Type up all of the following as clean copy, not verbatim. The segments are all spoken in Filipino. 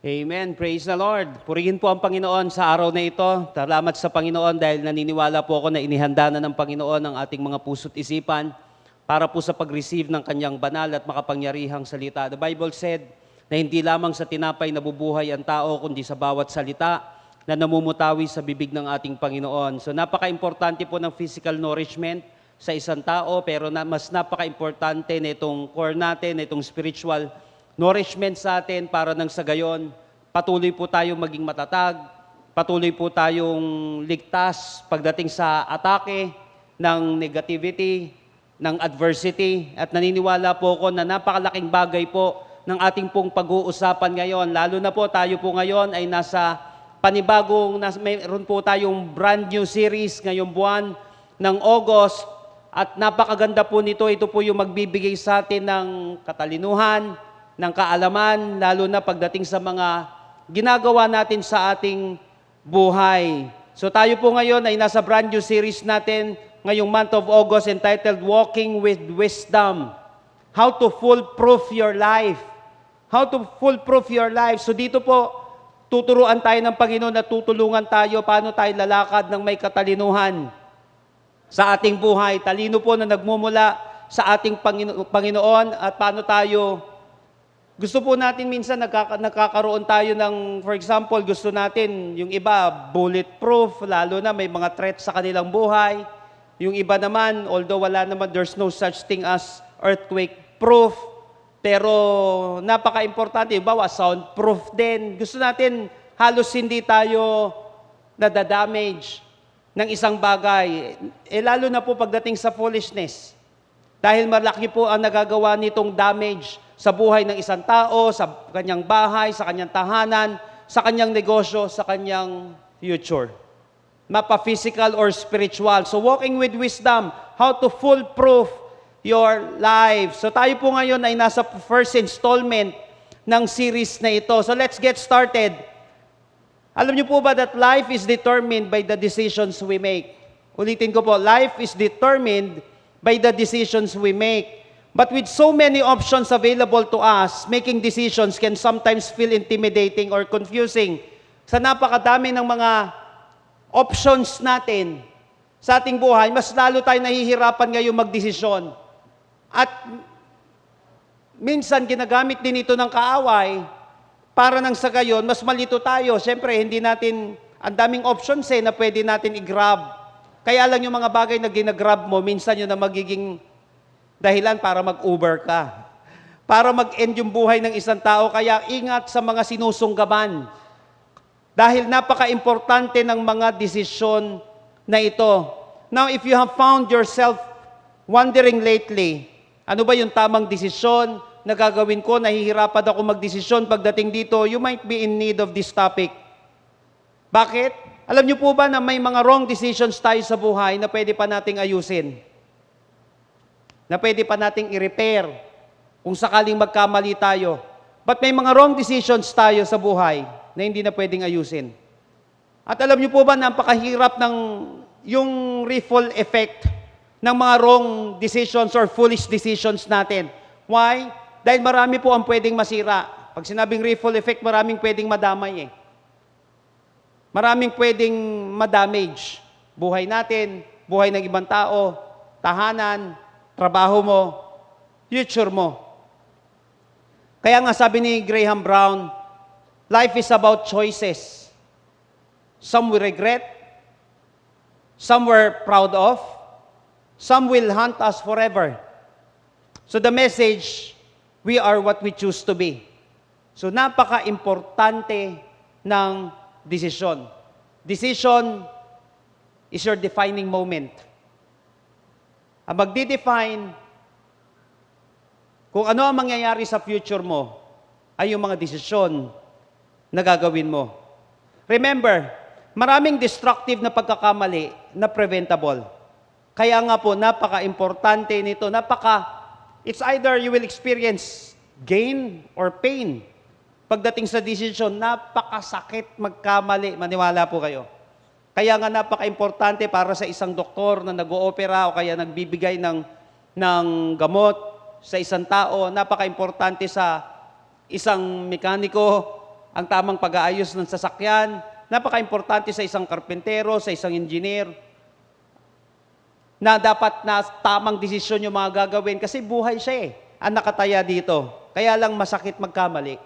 Amen. Praise the Lord. Purihin po ang Panginoon sa araw na ito. Salamat sa Panginoon dahil naniniwala po ako na inihanda na ng Panginoon ang ating mga puso't isipan para po sa pag-receive ng kanyang banal at makapangyarihang salita. The Bible said na hindi lamang sa tinapay nabubuhay ang tao, kundi sa bawat salita na namumutawi sa bibig ng ating Panginoon. So napaka-importante po ng physical nourishment sa isang tao, pero mas napaka-importante na itong core natin, na itong spiritual nourishment sa atin para nang sa gayon, patuloy po tayong maging matatag, patuloy po tayong ligtas pagdating sa atake ng negativity, ng adversity, at naniniwala po ako na napakalaking bagay po ng ating pong pag-uusapan ngayon. Lalo na po tayo po ngayon ay nasa panibagong, mayroon po tayong brand new series ngayong buwan ng August, at napakaganda po nito. Ito po yung magbibigay sa atin ng katalinuhan, ng kaalaman, lalo na pagdating sa mga ginagawa natin sa ating buhay. So tayo po ngayon ay nasa brand new series natin ngayong month of August entitled Walking with Wisdom. How to foolproof your life. How to foolproof your life. So dito po, tuturuan tayo ng Panginoon na tutulungan tayo paano tayo lalakad ng may katalinuhan sa ating buhay. Talino po na nagmumula sa ating Panginoon at paano tayo. Gusto po natin minsan nagkakaroon tayo ng, for example, gusto natin, yung iba, bulletproof, lalo na may mga threats sa kanilang buhay. Yung iba naman, although wala naman, there's no such thing as earthquake-proof. Pero napaka-importante, bawa soundproof din. Gusto natin halos hindi tayo nadadamage ng isang bagay. Lalo na po pagdating sa foolishness. Dahil malaki po ang nagagawa nitong damage sa buhay ng isang tao, sa kanyang bahay, sa kanyang tahanan, sa kanyang negosyo, sa kanyang future. Mapa-physical or spiritual. So walking with wisdom, how to foolproof your life. So tayo po ngayon ay nasa first installment ng series na ito. So let's get started. Alam niyo po ba that life is determined by the decisions we make? Ulitin ko po, life is determined by the decisions we make. But with so many options available to us, making decisions can sometimes feel intimidating or confusing. Sa napakadami ng mga options natin sa ating buhay, mas lalo tayo nahihirapan ngayong magdesisyon. At minsan ginagamit din ito ng kaaway para nang sa gayon, mas malito tayo. Siyempre, hindi natin, ang daming options na pwede natin i-grab. Kaya lang yung mga bagay na ginagrab mo, minsan yun na magiging dahilan para mag-Uber ka. Para mag-end yung buhay ng isang tao. Kaya ingat sa mga sinusunggaban. Dahil napaka-importante ng mga desisyon na ito. Now, if you have found yourself wondering lately, ano ba yung tamang desisyon na gagawin ko? Nahihirapan ako magdesisyon pagdating dito. You might be in need of this topic. Bakit? Alam niyo po ba na may mga wrong decisions tayo sa buhay na pwede pa nating ayusin? Na pwede pa nating i-repair kung sakaling magkamali tayo. But may mga wrong decisions tayo sa buhay na hindi na pwedeng ayusin. At alam niyo po ba, napakahirap ng yung ripple effect ng mga wrong decisions or foolish decisions natin. Why? Dahil marami po ang pwedeng masira. Pag sinabing ripple effect, maraming pwedeng madamay Maraming pwedeng madamage. Buhay natin, buhay ng ibang tao, tahanan, trabaho mo, future mo. Kaya nga sabi ni Graham Brown, life is about choices. Some we regret, some we're proud of, some will haunt us forever. So the message, we are what we choose to be. So napaka-importante ng desisyon. Decision is your defining moment. Ang magdi-define kung ano ang mangyayari sa future mo ay yung mga desisyon na gagawin mo. Remember, maraming destructive na pagkakamali na preventable. Kaya nga po, napaka-importante nito. It's either you will experience gain or pain. Pagdating sa decision, napakasakit magkamali. Maniwala po kayo. Kaya nga napaka-importante para sa isang doktor na nag-oopera o kaya nagbibigay ng gamot sa isang tao, napaka-importante sa isang mekaniko ang tamang pag-aayos ng sasakyan. Napaka-importante sa isang karpentero, sa isang engineer, na dapat na tamang desisyon yung mga gagawin kasi buhay siya ang nakataya dito. Kaya lang masakit magkamali.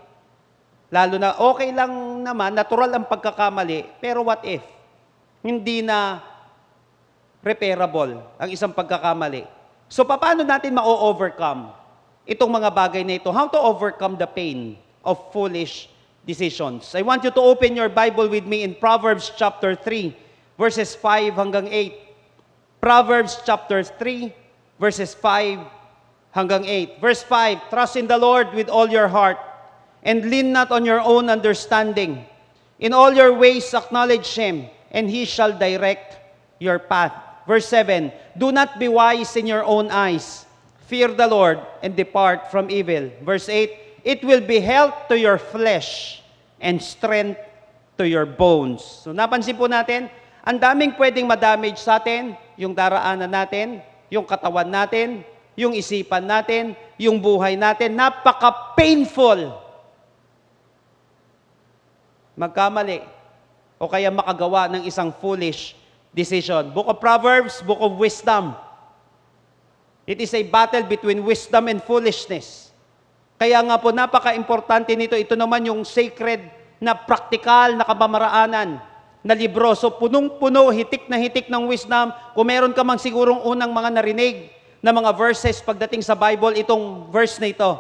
Lalo na okay lang naman, natural ang pagkakamali, pero what if? Hindi na repairable ang isang pagkakamali. So paano natin ma-overcome itong mga bagay na ito? How to overcome the pain of foolish decisions? I want you to open your Bible with me in Proverbs chapter 3, verses 5 hanggang 8. Proverbs chapter 3, verses 5 hanggang 8. Verse 5, trust in the Lord with all your heart, and lean not on your own understanding. In all your ways acknowledge Him, and He shall direct your path. Verse 7, do not be wise in your own eyes. Fear the Lord, and depart from evil. Verse 8, it will be health to your flesh, and strength to your bones. So napansin po natin, ang daming pwedeng madamage sa atin, yung daraanan natin, yung katawan natin, yung isipan natin, yung buhay natin. Napaka-painful magkamali o kaya makagawa ng isang foolish decision. Book of Proverbs, Book of Wisdom. It is a battle between wisdom and foolishness. Kaya nga po, napaka-importante nito. Ito naman yung sacred na praktikal na kapamaraanan na libro. So punong-puno, hitik na hitik ng wisdom. Kung meron ka mang sigurong unang mga narinig na mga verses pagdating sa Bible, itong verse na ito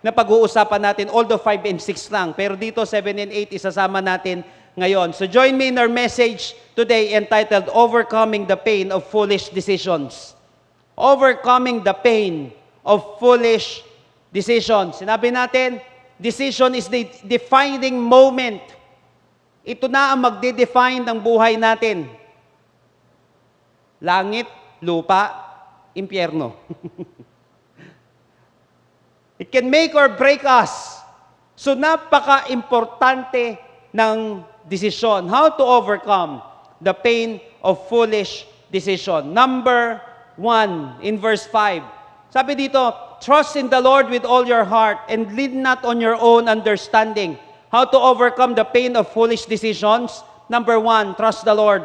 na pag-uusapan natin, although 5 and 6 lang. Pero dito 7 and 8 isasama natin ngayon. So join me in our message today entitled, Overcoming the Pain of Foolish Decisions. Overcoming the pain of foolish decisions. Sinabi natin, decision is the defining moment. Ito na ang magde-define ng buhay natin. Langit, lupa, impyerno. It can make or break us. So napaka-importante ng desisyon. How to overcome the pain of foolish decision. Number 1, in verse 5. Sabi dito, trust in the Lord with all your heart and lean not on your own understanding. How to overcome the pain of foolish decisions? Number 1, trust the Lord.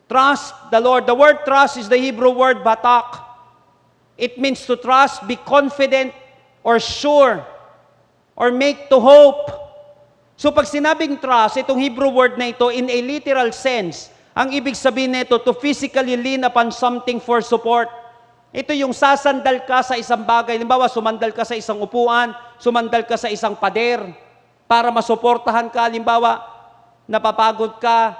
Trust the Lord. The word trust is the Hebrew word batak. It means to trust, be confident, or sure, or make to hope. So pag sinabing trust, itong Hebrew word na ito, in a literal sense, ang ibig sabihin nito, to physically lean upon something for support. Ito yung sasandal ka sa isang bagay. Halimbawa, sumandal ka sa isang upuan, sumandal ka sa isang pader, para masuportahan ka. Halimbawa, napapagod ka,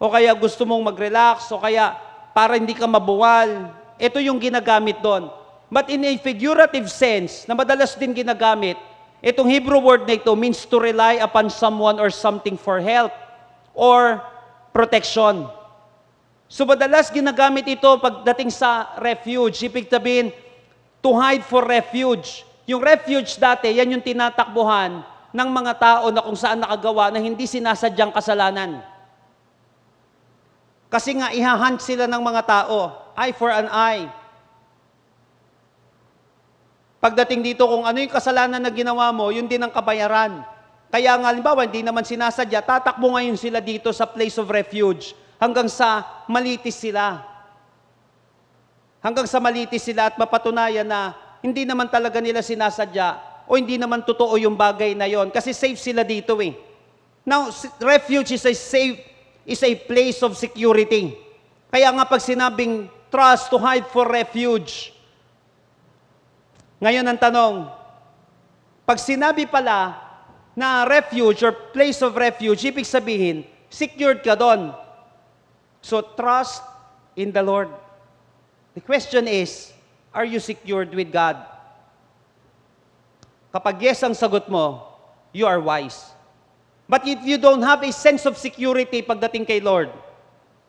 o kaya gusto mong mag-relax, o kaya para hindi ka mabuwal. Ito yung ginagamit doon. But in a figurative sense, na madalas din ginagamit, itong Hebrew word na ito means to rely upon someone or something for help or protection. So madalas ginagamit ito pagdating sa refuge. Ibig sabihin, to hide for refuge. Yung refuge dati, yan yung tinatakbuhan ng mga tao na kung saan nakagawa na hindi sinasadyang kasalanan. Kasi nga, ihahunt sila ng mga tao. Eye for an eye. Pagdating dito, kung ano yung kasalanan na ginawa mo, yun din ang kabayaran. Kaya nga, halimbawa, hindi naman sinasadya, tatakbo ngayon sila dito sa place of refuge hanggang sa malitis sila. Hanggang sa malitis sila at mapatunayan na hindi naman talaga nila sinasadya o hindi naman totoo yung bagay na yon kasi safe sila dito eh. Now, refuge is a place of security. Kaya nga pag sinabing trust, to hide for refuge. Ngayon ang tanong, pag sinabi pala na refuge or place of refuge, ibig sabihin, secured ka doon. So trust in the Lord. The question is, are you secured with God? Kapag yes ang sagot mo, you are wise. But if you don't have a sense of security pagdating kay Lord,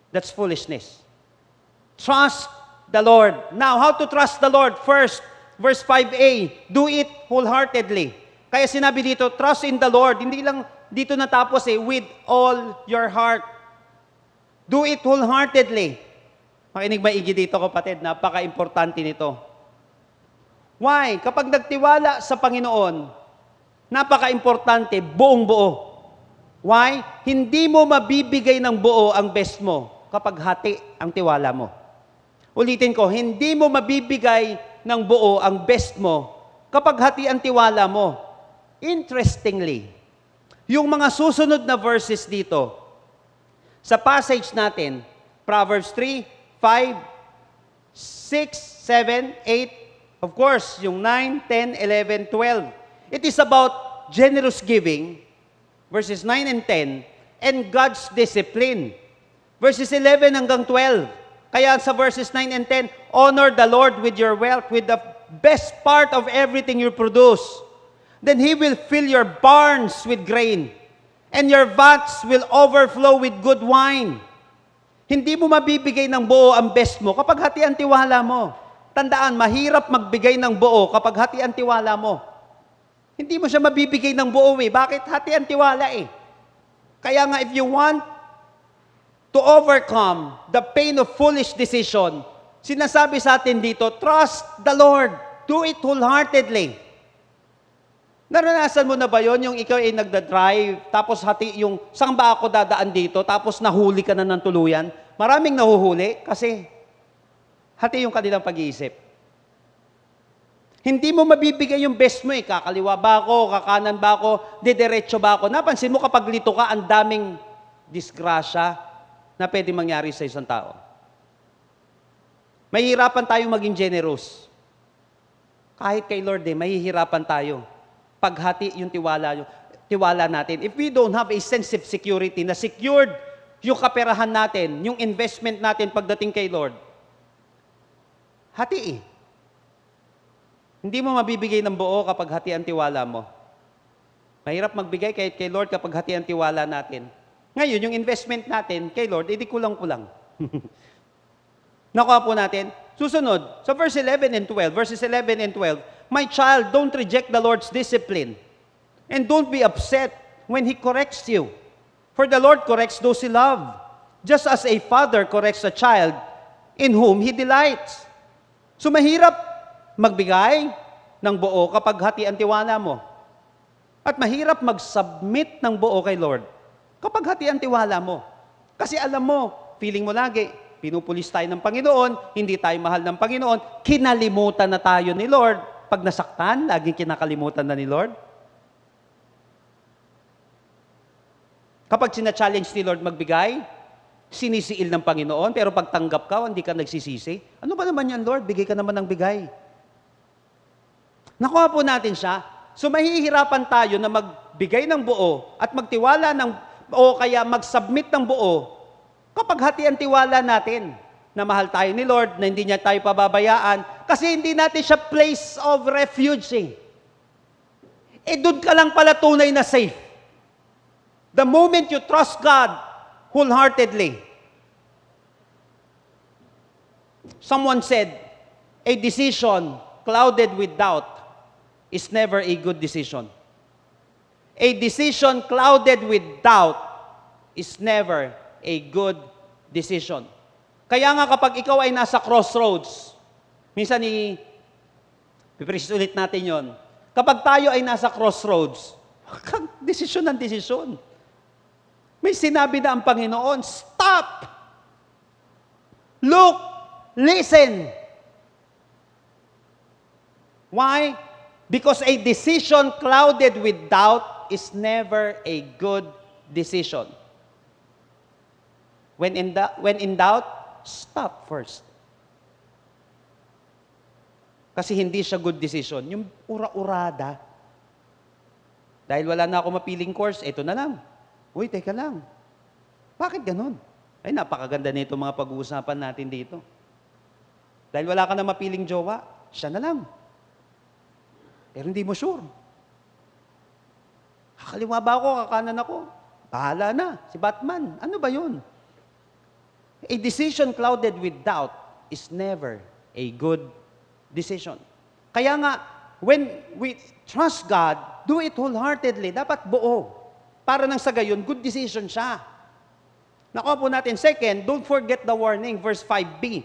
that's foolishness. Trust the Lord. Now, how to trust the Lord? First, verse 5a, do it wholeheartedly. Kaya sinabi dito, trust in the Lord. Hindi lang dito natapos with all your heart. Do it wholeheartedly. Makinig maigi dito, kapatid. Napaka-importante nito. Why? Kapag nagtiwala sa Panginoon, Napaka-importante, buong buo. Why? Hindi mo mabibigay ng buo ang best mo kapag hati ang tiwala mo. Ulitin ko, hindi mo mabibigay ng buo ang best mo kapag hati ang tiwala mo. Interestingly, yung mga susunod na verses dito, sa passage natin, Proverbs 3, 5, 6, 7, 8, of course, yung 9, 10, 11, 12. It is about generous giving, verses 9 and 10, and God's discipline. Verses 11 hanggang 12. Kaya sa verses 9 and 10, honor the Lord with your wealth, with the best part of everything you produce. Then He will fill your barns with grain, and your vats will overflow with good wine. Hindi mo mabibigay ng buo ang best mo kapag hati ang tiwala mo. Tandaan, mahirap magbigay ng buo kapag hati ang tiwala mo. Hindi mo siya mabibigay ng buo eh. Bakit? Hati ang tiwala eh. Kaya nga, if you want to overcome the pain of foolish decision, sinasabi sa atin dito, trust the Lord. Do it wholeheartedly. Naranasan mo na ba yon yung ikaw ay nagda-drive, tapos hati yung, saan ba ako dadaan dito, tapos nahuli ka na ng tuluyan? Maraming nahuhuli kasi hati yung kanilang pag-iisip. Hindi mo mabibigay yung best mo eh. Kakaliwa ba ako, kakanan ba ako, didiretso ba ako. Napansin mo kapag lito ka, ang daming disgrasya na pwede mangyari sa isang tao. Mahihirapan tayong maging generous. Kahit kay Lord eh, mahihirapan tayo. Paghati yung tiwala natin. If we don't have a sense of security, na secured yung kaperahan natin, yung investment natin pagdating kay Lord, hati eh. Hindi mo mabibigay ng buo kapag hati ang tiwala mo. Mahirap magbigay kahit kay Lord kapag hati ang tiwala natin. Ngayon, yung investment natin kay Lord, edi kulang-kulang. Nakuha po natin. Susunod, sa verse 11 and 12, verses 11 and 12, my child, don't reject the Lord's discipline. And don't be upset when He corrects you. For the Lord corrects those He loves, just as a father corrects a child in whom He delights. So mahirap magbigay ng buo kapag hati ang tiwala mo. At mahirap mag-submit ng buo kay Lord kapag hati ang tiwala mo. Kasi alam mo, feeling mo lagi, pinupulis tayo ng Panginoon, hindi tayo mahal ng Panginoon, kinalimutan na tayo ni Lord. Pag nasaktan, laging kinakalimutan na ni Lord. Kapag sina-challenge ni Lord magbigay, sinisiil ng Panginoon, pero pag tanggap ka, hindi ka nagsisisi. Ano ba naman yan, Lord? Bigay ka naman ng bigay. Nakuha po natin siya. So mahihirapan tayo na magbigay ng buo at magtiwala ng, o kaya mag-submit ng buo kapag hati ang tiwala natin na mahal tayo ni Lord, na hindi niya tayo pababayaan, kasi hindi natin siya place of refuge. Doon ka lang pala tunay na safe. The moment you trust God wholeheartedly. Someone said, a decision clouded with doubt is never a good decision. A decision clouded with doubt is never a good decision. Kaya nga kapag ikaw ay nasa crossroads, minsan pipreach ulit natin yon. Kapag tayo ay nasa crossroads, desisyon ng desisyon. May sinabi na ang Panginoon, stop! Look! Listen! Why? Because a decision clouded with doubt is never a good decision. When in doubt, stop first. Kasi hindi siya good decision. Yung ura-urada. Dahil wala na ako mapiling course, ito na lang. Uy, teka lang. Bakit ganun? Ay, napakaganda nito mga pag-uusapan natin dito. Dahil wala ka na mapiling jowa, siya na lang. Pero hindi mo sure. Kakaliwa ba ako, kakanan ako? Bahala na, si Batman. Ano ba yun? A decision clouded with doubt is never a good decision. Kaya nga, when we trust God, do it wholeheartedly. Dapat buo. Para nang sa gayon, good decision siya. Nakuha po natin. Second, don't forget the warning, verse 5b.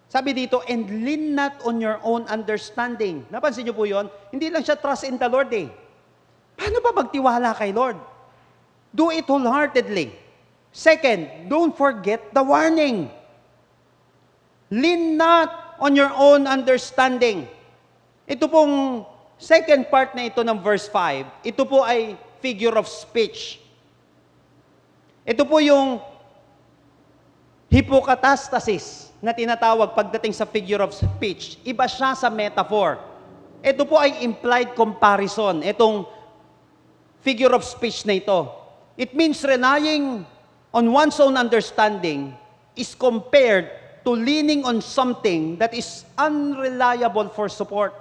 Sabi dito, and lean not on your own understanding. Napansin niyo po yun? Hindi lang siya trust in the Lord eh. Paano ba magtiwala kay Lord? Do it wholeheartedly. Second, don't forget the warning. Lean not on your own understanding. Ito pong second part na ito ng verse 5, ito po ay figure of speech. Ito po yung hypocatastasis na tinatawag pagdating sa figure of speech. Iba siya sa metaphor. Ito po ay implied comparison. Itong figure of speech na ito. It means relying on one's own understanding is compared to leaning on something that is unreliable for support.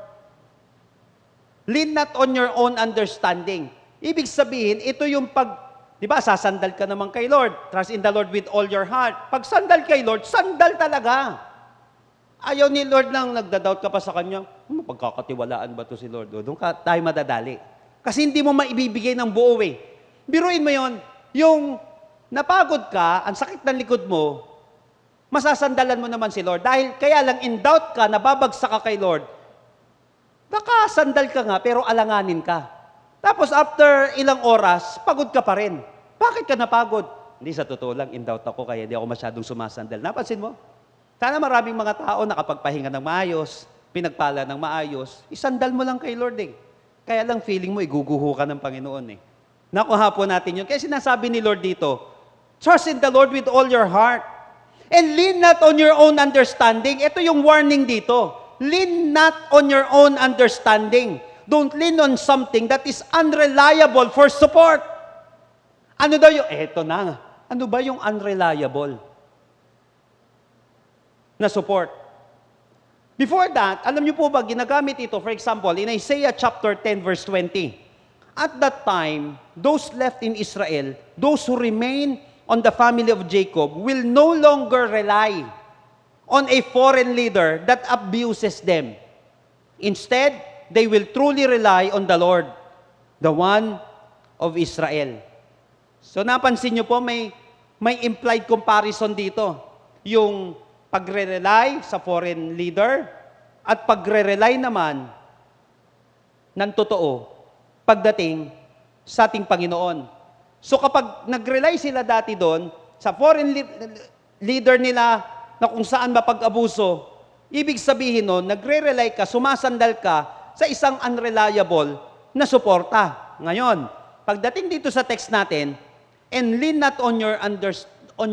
Lean not on your own understanding. Ibig sabihin, ito yung di ba, sasandal ka naman kay Lord. Trust in the Lord with all your heart. Pag sandal kay Lord, sandal talaga. Ayaw ni Lord lang, nagda-doubt ka pa sa Kanya, pagkakatiwalaan ba to si Lord? O, doon ka tayo madadali. Kasi hindi mo maibibigay ng buo eh. Biruin mo yon, yung napagod ka, ang sakit ng likod mo, masasandalan mo naman si Lord. Dahil kaya lang in doubt ka, nababagsak ka kay Lord, nakasandal ka nga, pero alanganin ka. Tapos after ilang oras, pagod ka pa rin. Bakit ka napagod? Hindi, sa totoo lang, in doubt ako, kaya hindi ako masyadong sumasandal. Napansin mo? Sana maraming mga tao nakapagpahinga ng maayos, pinagpala ng maayos, isandal mo lang kay Lord eh. Kaya lang feeling mo, iguguho ka ng Panginoon eh. Nakuha po natin yun. Kaya sinasabi ni Lord dito, trust in the Lord with all your heart. And lean not on your own understanding. Ito yung warning dito. Lean not on your own understanding. Don't lean on something that is unreliable for support. Ano daw yung, eto na. Ano ba yung unreliable na support? Before that, alam niyo po ba, ginagamit ito, for example, in Isaiah chapter 10, verse 20. At that time, those left in Israel, those who remain on the family of Jacob, will no longer rely on a foreign leader that abuses them. Instead, they will truly rely on the Lord, the one of Israel. So napansin niyo po, may implied comparison dito. Yung pagre-rely sa foreign leader at pagre-rely naman ng totoo pagdating sa ating Panginoon. So kapag nag-rely sila dati doon, sa foreign leader nila na kung saan mapag-abuso, ibig sabihin nun, nagre-rely ka, sumasandal ka sa isang unreliable na suporta. Ngayon, pagdating dito sa text natin, and lean not on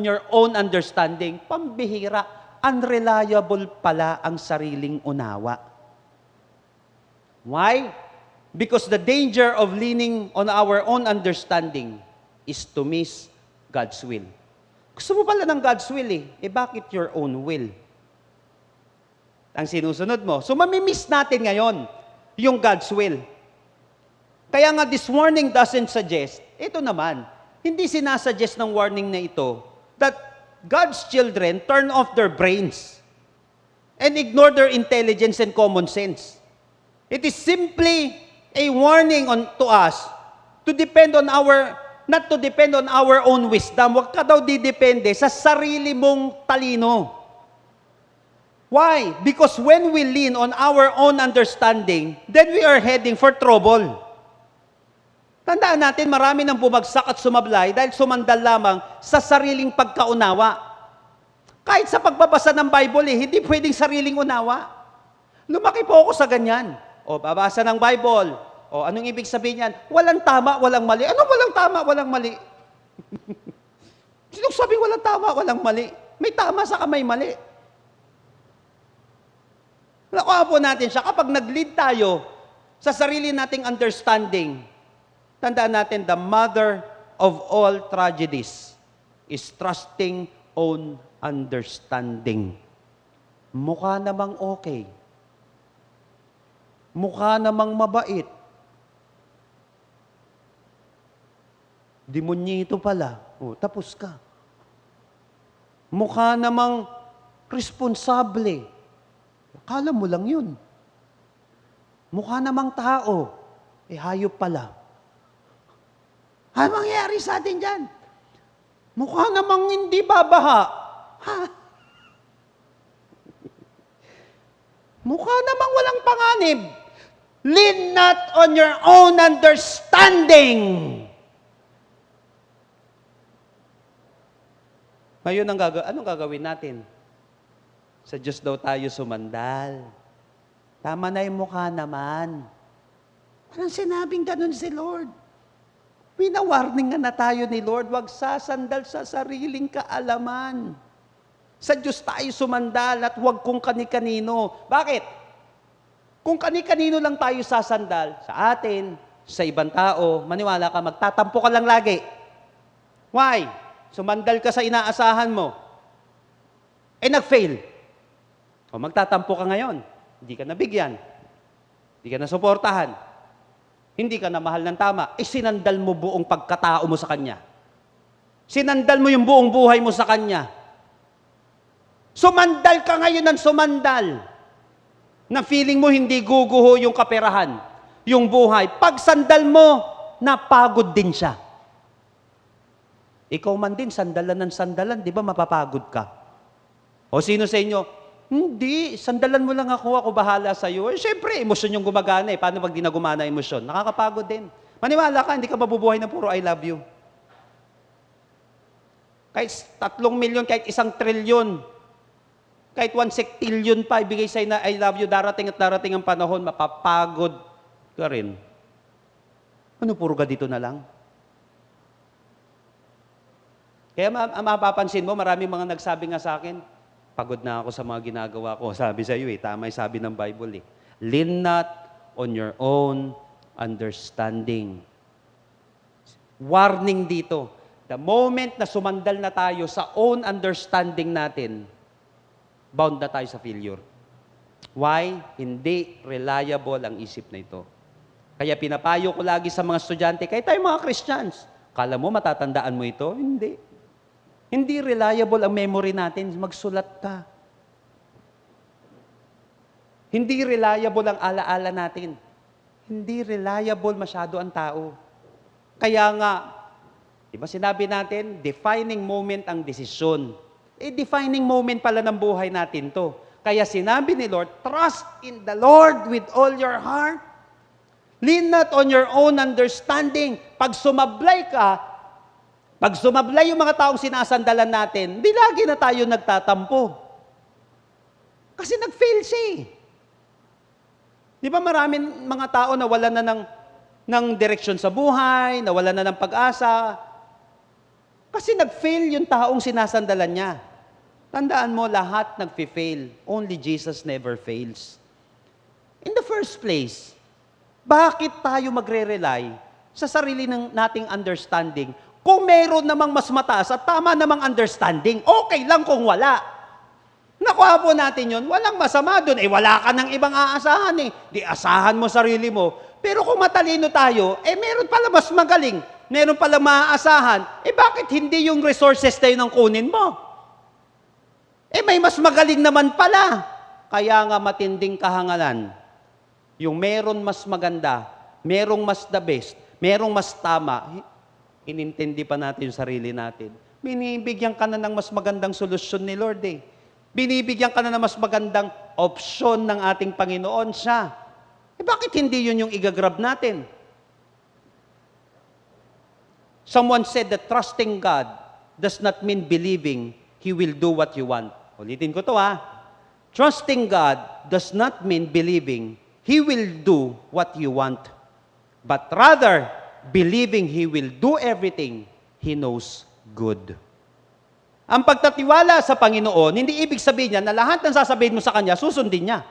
your own understanding, pambihira, unreliable pala ang sariling unawa. Why? Because the danger of leaning on our own understanding is to miss God's will. Gusto mo pala ng God's will eh. Bakit your own will? Ang sinusunod mo. So, mamimiss natin ngayon yung God's will. Kaya nga, this warning doesn't suggest, ito naman, hindi sinasuggest ng warning na ito that God's children turn off their brains and ignore their intelligence and common sense. It is simply a warning to us to depend on not to depend on our own wisdom. Huwag ka daw didepende sa sarili mong talino. Why? Because when we lean on our own understanding, then we are heading for trouble. Tandaan natin, marami nang bumagsak at sumablay dahil sumandal lamang sa sariling pagkaunawa. Kahit sa pagbabasa ng Bible, hindi pwedeng sariling unawa. Lumaki po ako sa ganyan. Babasa ng Bible. Anong ibig sabihin yan? Walang tama, walang mali. Anong walang tama, walang mali? Sinong sabing walang tama, walang mali? May tama sa may mali. Nakuha po natin siya. Kapag nag-lead tayo sa sarili nating understanding, tandaan natin, the mother of all tragedies is trusting own understanding. Mukha namang okay. Mukha namang mabait. Demonyito pala. Tapos ka. Mukha namang responsable. Akala mo lang yun. Mukha namang tao. Hayop pala. Ano mangyayari sa atin dyan? Mukha namang hindi babaha. Ha? Mukha namang walang panganib. Lean not on your own understanding. Ngayon, anong gagawin natin? Sa Diyos daw tayo sumandal. Tama na yung mukha naman. Parang sinabing ganun si Lord. Winawarning nga na tayo ni Lord, huwag sasandal sa sariling kaalaman. Sa Diyos tayo sumandal at huwag kung kani-kanino. Bakit? Kung kani-kanino lang tayo sasandal, sa atin, sa ibang tao, maniwala ka, magtatampo ka lang lagi. Why? Sumandal ka sa inaasahan mo. Nag-fail. O magtatampo ka ngayon. Hindi ka nabigyan. Hindi ka nasuportahan. Hindi ka na mahal ng tama. Sinandal mo buong pagkatao mo sa Kanya. Sinandal mo yung buong buhay mo sa Kanya. Sumandal ka ngayon ng sumandal. Na feeling mo hindi guguho yung kaperahan, yung buhay. Pag sandal mo, napagod din siya. Ikaw man din, sandalan ng sandalan, di ba mapapagod ka? O sino sa inyo, hindi, sandalan mo lang ako bahala sa'yo. Siyempre, emosyon yung gumagana eh. Paano pag di na gumana emosyon? Nakakapagod din. Maniwala ka, hindi ka mabubuhay ng puro I love you. Kahit 3 milyon, kahit 1 trilyon, kahit 1 sektilyon pa, ibigay sa'yo na I love you, darating at darating ang panahon, mapapagod ka rin. Ano, puro ka dito na lang? Kaya mapapansin mo, maraming mga nagsabi nga sa akin, pagod na ako sa mga ginagawa ko. Sabi sa iyo tama yung sabi ng Bible Lean not on your own understanding. Warning dito, the moment na sumandal na tayo sa own understanding natin, bound na tayo sa failure. Why? Hindi reliable ang isip na ito. Kaya pinapayo ko lagi sa mga estudyante, kahit tayo mga Christians, kala mo matatandaan mo ito? Hindi. Hindi reliable ang memory natin. Magsulat ka. Hindi reliable ang alaala natin. Hindi reliable masyado ang tao. Kaya nga, di ba sinabi natin, defining moment ang desisyon. Defining moment pala ng buhay natin to. Kaya sinabi ni Lord, trust in the Lord with all your heart. Lean not on your own understanding. Pag sumablay ka, pag sumablay yung mga taong sinasandalan natin, di lagi na tayo nagtatampo. Kasi nag-fail siya eh. Di ba maraming mga tao na wala na ng direksyon sa buhay, nawala na ng pag-asa. Kasi nag-fail yung taong sinasandalan niya. Tandaan mo, lahat nag-fail. Only Jesus never fails. In the first place, bakit tayo magre-rely sa sarili nating understanding kung meron namang mas mataas at tama namang understanding? Okay lang kung wala. Nakuha po natin yun, walang masama doon. Wala ka ng ibang aasahan eh. Di asahan mo sarili mo. Pero kung matalino tayo, meron pala mas magaling. Meron pala maaasahan. Bakit hindi yung resources tayo nang kunin mo? May mas magaling naman pala. Kaya nga matinding kahangalan. Yung meron mas maganda, merong mas the best, merong mas tama, inintindi pa natin yung sarili natin. Binibigyan ka na ng mas magandang solusyon ni Lord eh. Binibigyan ka na ng mas magandang opsyon ng ating Panginoon siya. Bakit hindi yun yung igagrab natin? Someone said that trusting God does not mean believing He will do what you want. Ulitin ko to Trusting God does not mean believing He will do what you want. But rather, believing He will do everything He knows good. Ang pagtatiwala sa Panginoon, hindi ibig sabihin niya na lahat ng sasabihin mo sa Kanya, susundin niya.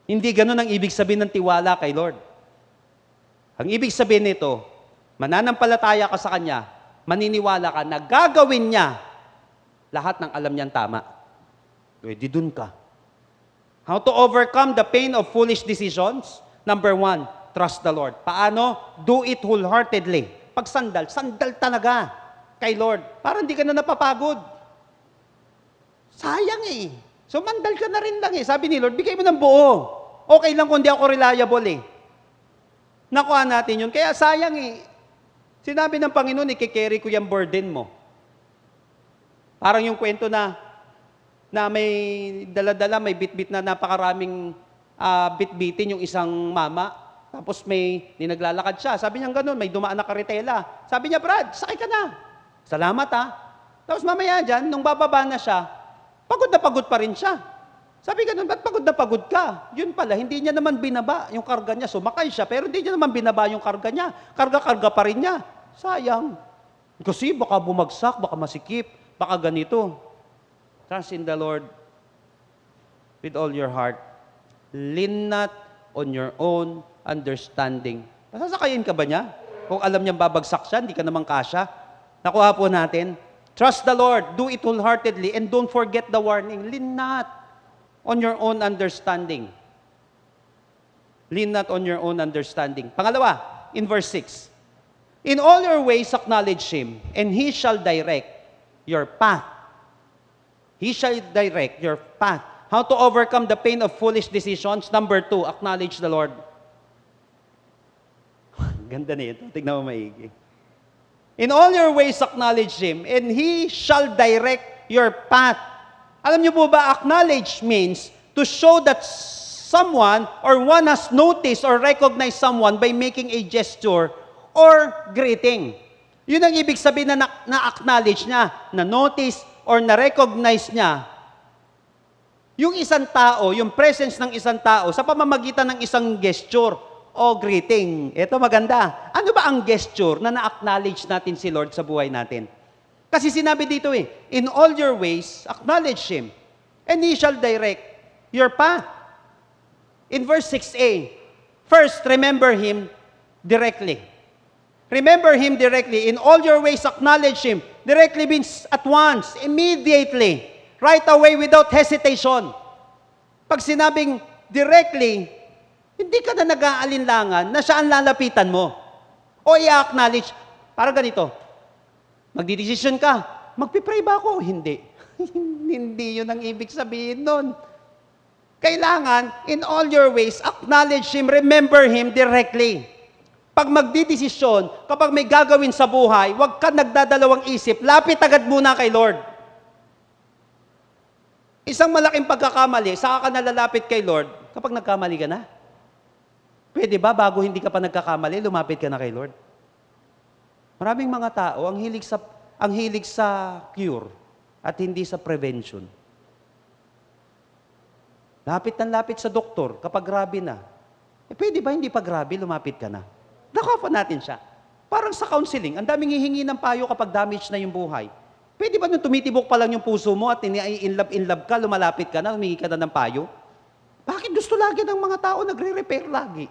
Hindi ganun ang ibig sabihin ng tiwala kay Lord. Ang ibig sabihin nito, mananampalataya ka sa Kanya, maniniwala ka na gagawin niya lahat ng alam niyang tama. Di dun ka. How to overcome the pain of foolish decisions? Number 1, trust the Lord. Paano? Do it wholeheartedly. Pag sandal talaga kay Lord. Para hindi ka na napapagod. Sayang eh. So mandal ka na rin lang eh. Sabi ni Lord, bigay mo ng buo. Okay lang kung di ako reliable eh. Nakuha natin yun. Kaya sayang eh. Sinabi ng Panginoon, ikikerry ko yung burden mo. Parang yung kwento na may dala-dala, may bit-bit na napakaraming bit-bitin yung isang mama. Tapos may naglalakad siya. Sabi niya ganun, may dumaan na karitela. Sabi niya, Brad, sakay ka na. Salamat ha. Tapos mamaya dyan, nung bababa na siya, pagod na pagod pa rin siya. Sabi ganun, ba't pagod na pagod ka? Yun pala, hindi niya naman binaba yung karga niya. Sumakay siya, pero hindi niya naman binaba yung karga niya. Karga-karga pa rin niya. Sayang. Kasi baka bumagsak, baka masikip, baka ganito. Trust in the Lord with all your heart. Lean not on your own understanding. Masasakayin ka ba niya? Kung alam niyang babagsak siya, hindi ka naman kasya. Nakuha po natin. Trust the Lord, do it wholeheartedly, and don't forget the warning. Lean not on your own understanding. Lean not on your own understanding. Pangalawa, in verse 6. In all your ways acknowledge Him, and He shall direct your path. He shall direct your path. How to overcome the pain of foolish decisions? Number 2, acknowledge the Lord. Ganda nito. Tignan mo maigi. In all your ways acknowledge Him, and He shall direct your path. Alam niyo po ba, acknowledge means to show that someone or one has noticed or recognized someone by making a gesture or greeting. Yun ang ibig sabihin na na-acknowledge niya, na-notice or na-recognize niya yung isang tao, yung presence ng isang tao sa pamamagitan ng isang gesture o greeting. Ito maganda. Ano ba ang gesture na na-acknowledge natin si Lord sa buhay natin? Kasi sinabi dito in all your ways, acknowledge Him, and He shall direct your path. In verse 6a, first, remember Him directly. Remember Him directly. In all your ways, acknowledge Him. Directly means at once, immediately, right away, without hesitation. Pag sinabing directly, hindi ka na nag-aalinlangan na siya ang lalapitan mo. O i-acknowledge, para ganito, magdidesisyon ka, magpipray ba ako? Hindi. Hindi yun ang ibig sabihin nun. Kailangan, in all your ways, acknowledge Him, remember Him directly. Pag magdidesisyon, kapag may gagawin sa buhay, huwag ka nagdadalawang isip, lapit agad muna kay Lord. Isang malaking pagkakamali, saka ka nalalapit kay Lord, kapag nagkamali ka na. Pwede ba, bago hindi ka pa nagkakamali, lumapit ka na kay Lord? Maraming mga tao, ang hilig sa cure at hindi sa prevention. Lapit sa doktor kapag grabe na. Pwede ba hindi pa grabe, lumapit ka na? Nakafa natin siya. Parang sa counseling, ang daming hihingi ng payo kapag damage na yung buhay. Pwede ba nung tumitibok pa lang yung puso mo at in love ka, lumalapit ka na, humingi ka na ng payo? Bakit gusto lagi ng mga tao nagre-repair lagi?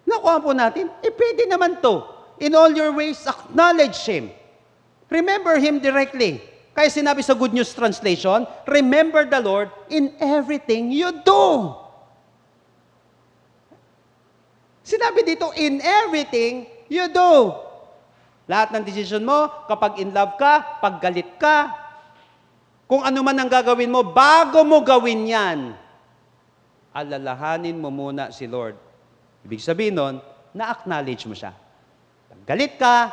Nakuha po natin, pwede naman to. In all your ways, acknowledge Him. Remember Him directly. Kaya sinabi sa Good News Translation, remember the Lord in everything you do. Sinabi dito, in everything you do. Lahat ng decision mo, kapag in love ka, pag galit ka, kung ano man ang gagawin mo, bago mo gawin yan, alalahanin mo muna si Lord. Ibig sabihin nun, na-acknowledge mo siya. Pag galit ka,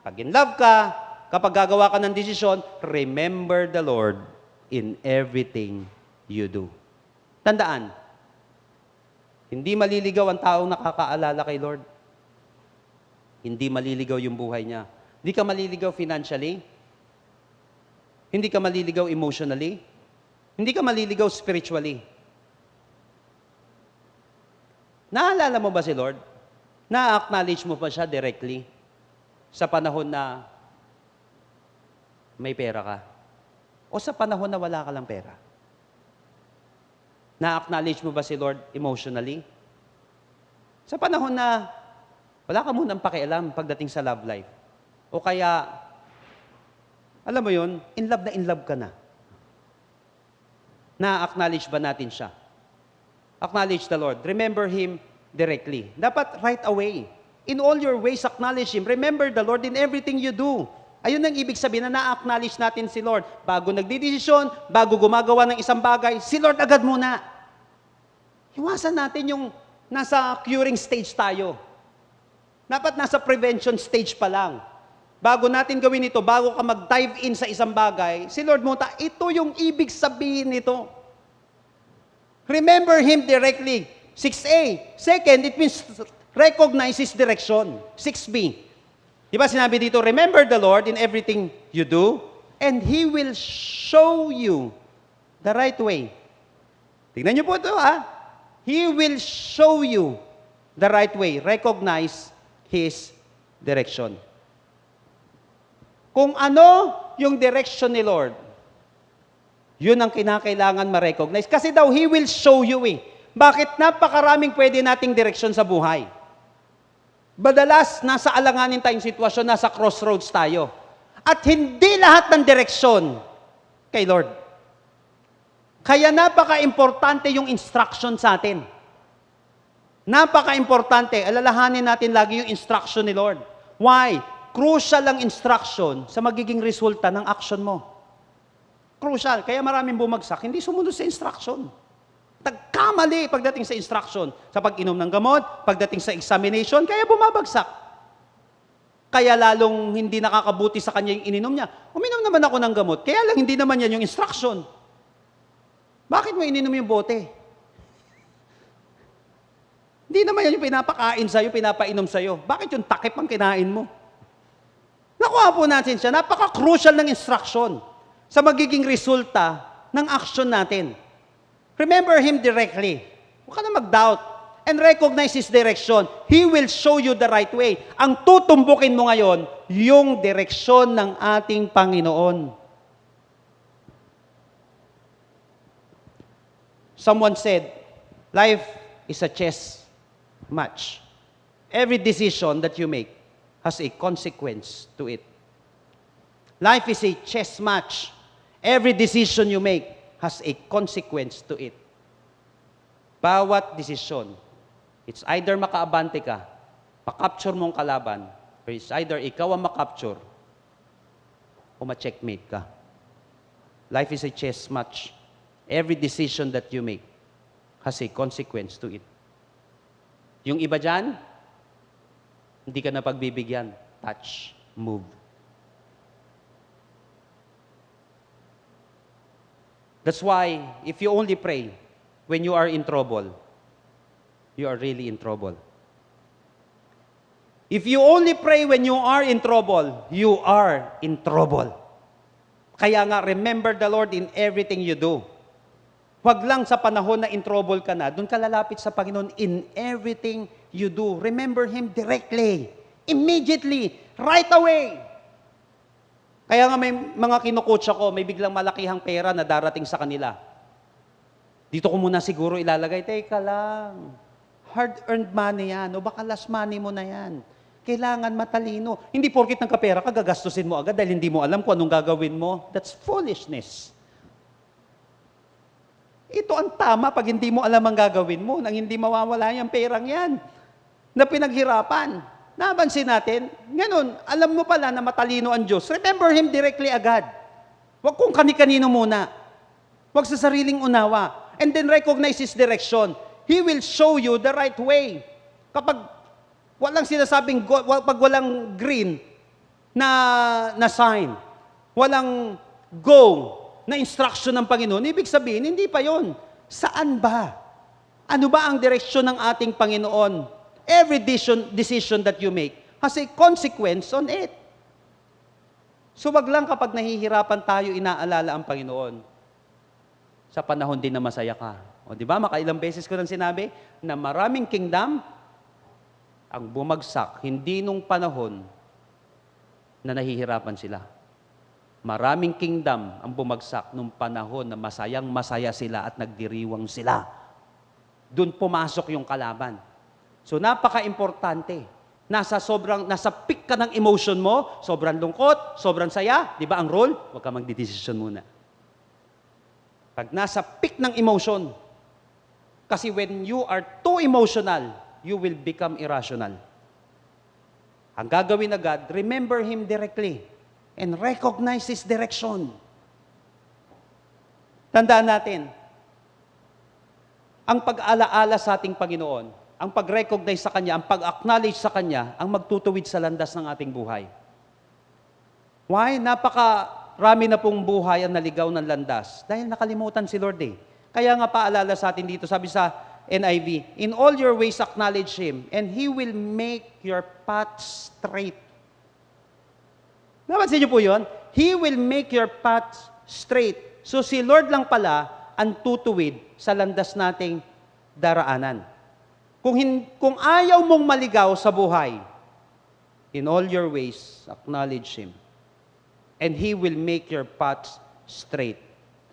pag in love ka, kapag gagawa ka ng desisyon, remember the Lord in everything you do. Tandaan, hindi maliligaw ang taong nakakaalala kay Lord. Hindi maliligaw yung buhay niya. Hindi ka maliligaw financially. Hindi ka maliligaw emotionally. Hindi ka maliligaw spiritually. Naalala mo ba si Lord? Na-acknowledge mo pa siya directly sa panahon na may pera ka? O sa panahon na wala ka lang pera? Na-acknowledge mo ba si Lord emotionally? Sa panahon na wala ka munang pakialam pagdating sa love life. O kaya, alam mo yun, in love ka na. Na-acknowledge ba natin siya? Acknowledge the Lord. Remember Him directly. Dapat right away. In all your ways, acknowledge Him. Remember the Lord in everything you do. Ayun ang ibig sabihin na na-acknowledge natin si Lord. Bago nagdidesisyon, bago gumagawa ng isang bagay, si Lord agad muna. Iwasan natin yung nasa curing stage tayo. Dapat nasa prevention stage pa lang. Bago natin gawin ito, bago ka mag-dive in sa isang bagay, si Lord muna, ito yung ibig sabihin nito. Remember Him directly. 6A. Second, it means recognize His direction. 6B. Di ba sinabi dito, remember the Lord in everything you do, and He will show you the right way. Tingnan niyo po ito, ha? He will show you the right way. Recognize His direction. Kung ano yung direction ni Lord, yun ang kinakailangan ma-recognize. Kasi daw, He will show you eh. Bakit? Napakaraming pwede nating direksyon sa buhay. Madalas, nasa alanganin tayong sitwasyon, nasa crossroads tayo. At hindi lahat ng direksyon kay Lord. Kaya napaka-importante yung instruction sa atin. Napaka-importante. Alalahanin natin lagi yung instruction ni Lord. Why? Crucial ang instruction sa magiging resulta ng action mo. Crucial. Kaya maraming bumagsak, hindi sumunod sa instruction. Nagkamali pagdating sa instruction. Sa pag-inom ng gamot, pagdating sa examination, kaya bumabagsak. Kaya lalong hindi nakakabuti sa kanya yung ininom niya. Uminom naman ako ng gamot, kaya lang hindi naman yan yung instruction. Bakit mo ininom yung bote? Hindi naman yan yung pinapakain sa'yo, pinapainom sa'yo. Bakit yung takip ang kinain mo? Nakuha po natin siya. Napaka-crucial ng instruction sa magiging resulta ng action natin. Remember Him directly. Huwag ka na mag-doubt. And recognize His direction. He will show you the right way. Ang tutumbukin mo ngayon, yung direksyon ng ating Panginoon. Someone said, life is a chess match. Every decision that you make has a consequence to it. Life is a chess match. Every decision you make has a consequence to it. Bawat desisyon, it's either makaabante ka, pa-capture mong kalaban, or it's either ikaw ang makapture, o ma-checkmate ka. Life is a chess match. Every decision that you make has a consequence to it. Yung iba dyan, hindi ka na pagbibigyan. Touch, move. That's why, if you only pray when you are in trouble, you are really in trouble. If you only pray when you are in trouble, you are in trouble. Kaya nga, remember the Lord in everything you do. Huwag lang sa panahon na in trouble ka na, doon ka lalapit sa Panginoon in everything you do. Remember Him directly, immediately, right away. Kaya nga may mga kinukoach ako, may biglang malakihang pera na darating sa kanila. Dito ko muna siguro ilalagay, teka lang, hard-earned money yan, o baka last money mo na yan. Kailangan matalino. Hindi porkit nagkapera ka, gagastusin mo agad dahil hindi mo alam kung anong gagawin mo. That's foolishness. Ito ang tama pag hindi mo alam ang gagawin mo, nang hindi mawawala yung perang yan na pinaghirapan. Napansin natin, ngayon, alam mo pala na matalino ang Diyos. Remember Him directly agad. Huwag kung kani-kanino muna. Huwag sa sariling unawa. And then recognize His direction. He will show you the right way. Walang sinasabing, pag walang green na sign, walang go na instruction ng Panginoon, ibig sabihin, hindi pa yon. Saan ba? Ano ba ang direksyon ng ating Panginoon? Every decision that you make has a consequence on it. So wag lang kapag nahihirapan tayo, inaalala ang Panginoon. Sa panahon din na masaya ka. O di ba, makailang beses ko nang sinabi na maraming kingdom ang bumagsak, hindi nung panahon na nahihirapan sila. Maraming kingdom ang bumagsak nung panahon na masayang-masaya sila at nagdiriwang sila. Doon pumasok yung kalaban. So napaka-importante. Nasa peak ka ng emotion mo, sobrang lungkot, sobrang saya, di ba ang role? Huwag ka magdidesisyon muna. Pag nasa peak ng emotion, kasi when you are too emotional, you will become irrational. Ang gagawin agad, remember Him directly and recognize His direction. Tandaan natin, ang pag-alaala sa ating Panginoon, ang pag-recognize sa Kanya, ang pag-acknowledge sa Kanya, ang magtutuwid sa landas ng ating buhay. Why? Napakarami na pong buhay ang naligaw ng landas dahil nakalimutan si Lord eh. Kaya nga paalala sa atin dito, sabi sa NIV, in all your ways acknowledge Him, and He will make your path straight. Napansin niyo po yun? He will make your path straight. So si Lord lang pala ang tutuwid sa landas nating daraanan. Kung ayaw mong maligaw sa buhay, in all your ways, acknowledge Him. And He will make your path straight.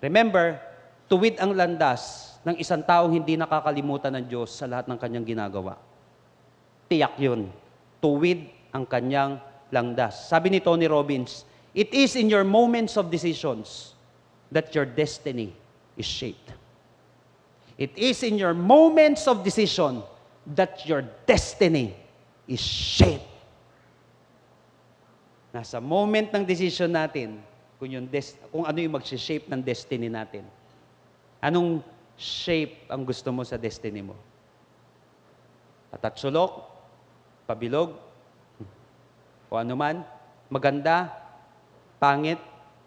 Remember, tuwid ang landas ng isang taong hindi nakakalimutan ng Diyos sa lahat ng kanyang ginagawa. Tiyak yun. Tuwid ang kanyang landas. Sabi ni Tony Robbins, it is in your moments of decisions that your destiny is shaped. It is in your moments of decision that your destiny is shaped. Nasa moment ng decision natin, kung ano yung mag-shape ng destiny natin. Anong shape ang gusto mo sa destiny mo? Patatsulok, pabilog, o ano man, maganda, pangit,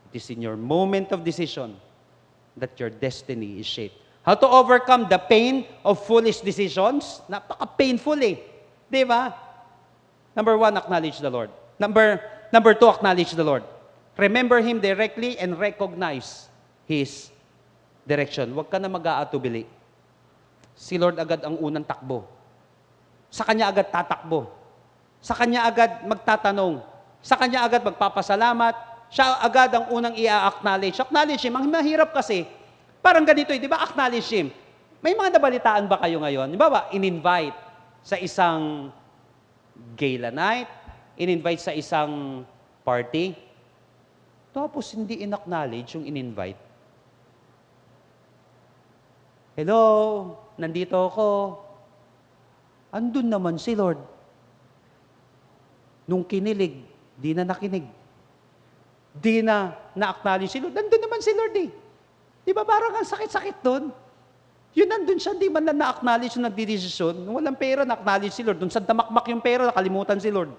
it is in your moment of decision that your destiny is shaped. How to overcome the pain of foolish decisions? Napaka-painful eh. Di ba? Number 1, acknowledge the Lord. Number 2, acknowledge the Lord. Remember Him directly and recognize His direction. Huwag ka na mag-aatubili. Si Lord agad ang unang takbo. Sa Kanya agad tatakbo. Sa Kanya agad magtatanong. Sa Kanya agad magpapasalamat. Siya agad ang unang i-acknowledge. Acknowledge Him. Ang mahirap kasi, parang ganito di ba? Acknowledge Him. May mga nabalitaan ba kayo ngayon? Di ba in-invite sa isang gala night, in-invite sa isang party, tapos hindi in-acknowledge yung in-invite. Hello, nandito ako. Andun naman si Lord. Nung kinilig, di na nakinig. Di na na-acknowledge si Lord. Nandun naman si Lord eh. Di ba parang ang sakit-sakit doon? Yun nandun siya, di man lang na-acknowledge yung nagdidesisyon. Nung walang pera, na-acknowledge si Lord. Doon sa damakmak yung pera, nakalimutan si Lord.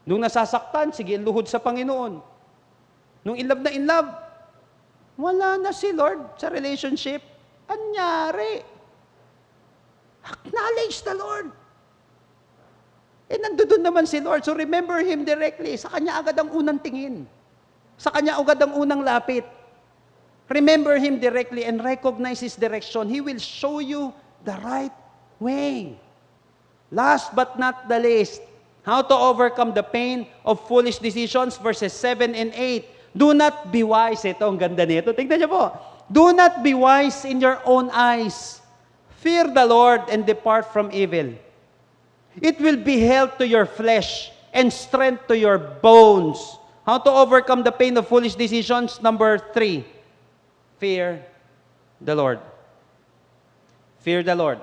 Nung nasasaktan, sige, luhod sa Panginoon. Nung in love, wala na si Lord sa relationship. Anyari? Acknowledge the Lord. Eh, nandoon naman si Lord. So remember Him directly. Sa Kanya agad ang unang tingin. Sa Kanya agad ang unang lapit. Remember Him directly and recognize His direction. He will show you the right way. Last but not the least, how to overcome the pain of foolish decisions, verses 7 and 8. Do not be wise. Ito, ang ganda nito. Tingnan niyo po. Do not be wise in your own eyes. Fear the Lord and depart from evil. It will be health to your flesh and strength to your bones. How to overcome the pain of foolish decisions? Number 3, fear the Lord. Fear the Lord.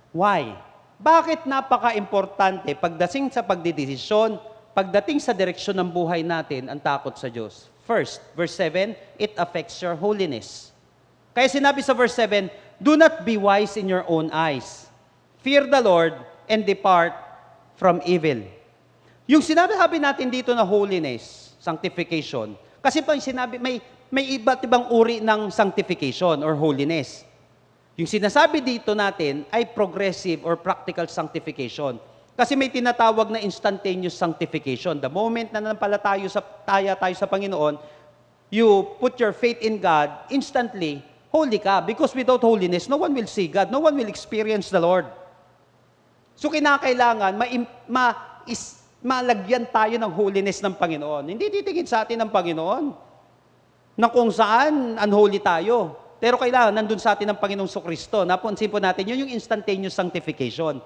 Why? Bakit napaka-importante pagdating sa pagdidesisyon, pagdating sa direksyon ng buhay natin, ang takot sa Diyos? First, verse 7, it affects your holiness. Kaya sinabi sa verse 7, do not be wise in your own eyes. Fear the Lord and depart from evil. Yung sinabi natin dito na holiness, sanctification, kasi pag sinabi, may iba't ibang uri ng sanctification or holiness. Yung sinasabi dito natin ay progressive or practical sanctification. Kasi may tinatawag na instantaneous sanctification. The moment na nanampalataya tayo sa Panginoon, you put your faith in God, instantly, holy ka. Because without holiness, no one will see God. No one will experience the Lord. So kinakailangan malagyan tayo ng holiness ng Panginoon. Hindi titingin sa atin ng Panginoon na kung saan unholy tayo. Pero kailangan nandun sa atin ng Panginoong Kristo. Napansin po natin, yun yung instantaneous sanctification.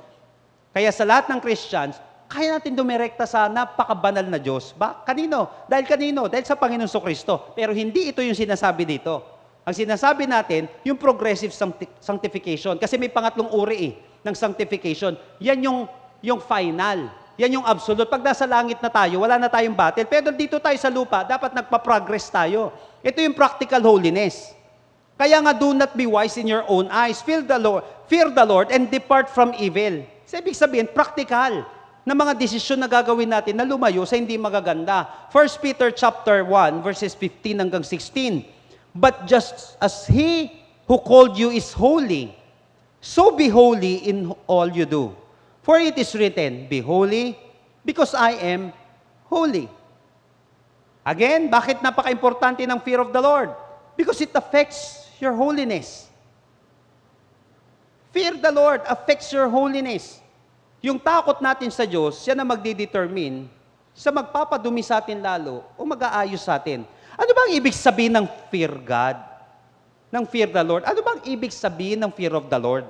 Kaya sa lahat ng Christians, kaya natin dumirekta sa napakabanal na Diyos. Kanino? Dahil kanino? Dahil sa Panginoong Kristo. Pero hindi ito yung sinasabi dito. Ang sinasabi natin, yung progressive sanctification. Kasi may pangatlong uri ng sanctification. Yan yung final. Yan yung absolute. Pag nasa langit na tayo, wala na tayong battle. Pero dito tayo sa lupa, dapat nagpa-progress tayo. Ito yung practical holiness. Kaya nga, do not be wise in your own eyes. Fear the Lord and depart from evil. So, ibig sabihin, practical. ng mga desisyon na gagawin natin na lumayo sa hindi magaganda. 1 Peter chapter 1, verses 15 hanggang 16. But just as He who called you is holy, so be holy in all you do. For it is written, be holy, because I am holy. Again, bakit napaka-importante ng fear of the Lord? Because it affects your holiness. Fear the Lord affects your holiness. Yung takot natin sa Diyos, yan ang magdidetermine sa magpapadumi sa atin lalo o mag-aayos sa atin. Ano bang ibig sabihin ng fear God? Ng fear the Lord? Ano bang ibig sabihin ng fear of the Lord?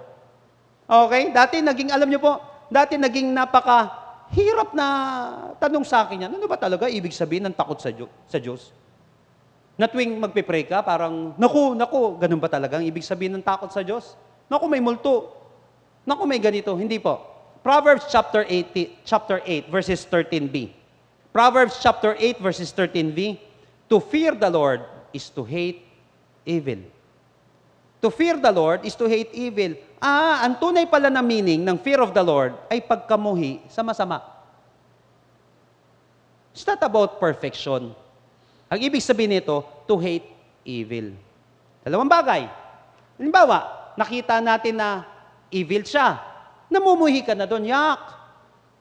Okay? Dati naging, alam niyo po, dati naging napaka-hirap na tanong sa akin yan. Ano ba talaga ibig sabihin ng takot sa Diyos? Na tuwing magpipray ka, parang, naku, ganun ba talaga ang ibig sabihin ng takot sa Diyos? Naku, may multo. Naku, may ganito. Hindi po. Proverbs chapter 8, verses 13b. Proverbs chapter 8, verses 13b. To fear the Lord is to hate evil. To fear the Lord is to hate evil. Ang tunay pala na meaning ng fear of the Lord ay pagkamuhi sa masama. It's not about perfection. Ang ibig sabihin nito, to hate evil. Dalawang bagay. Halimbawa, nakita natin na evil siya. Namumuhi ka na doon, yak.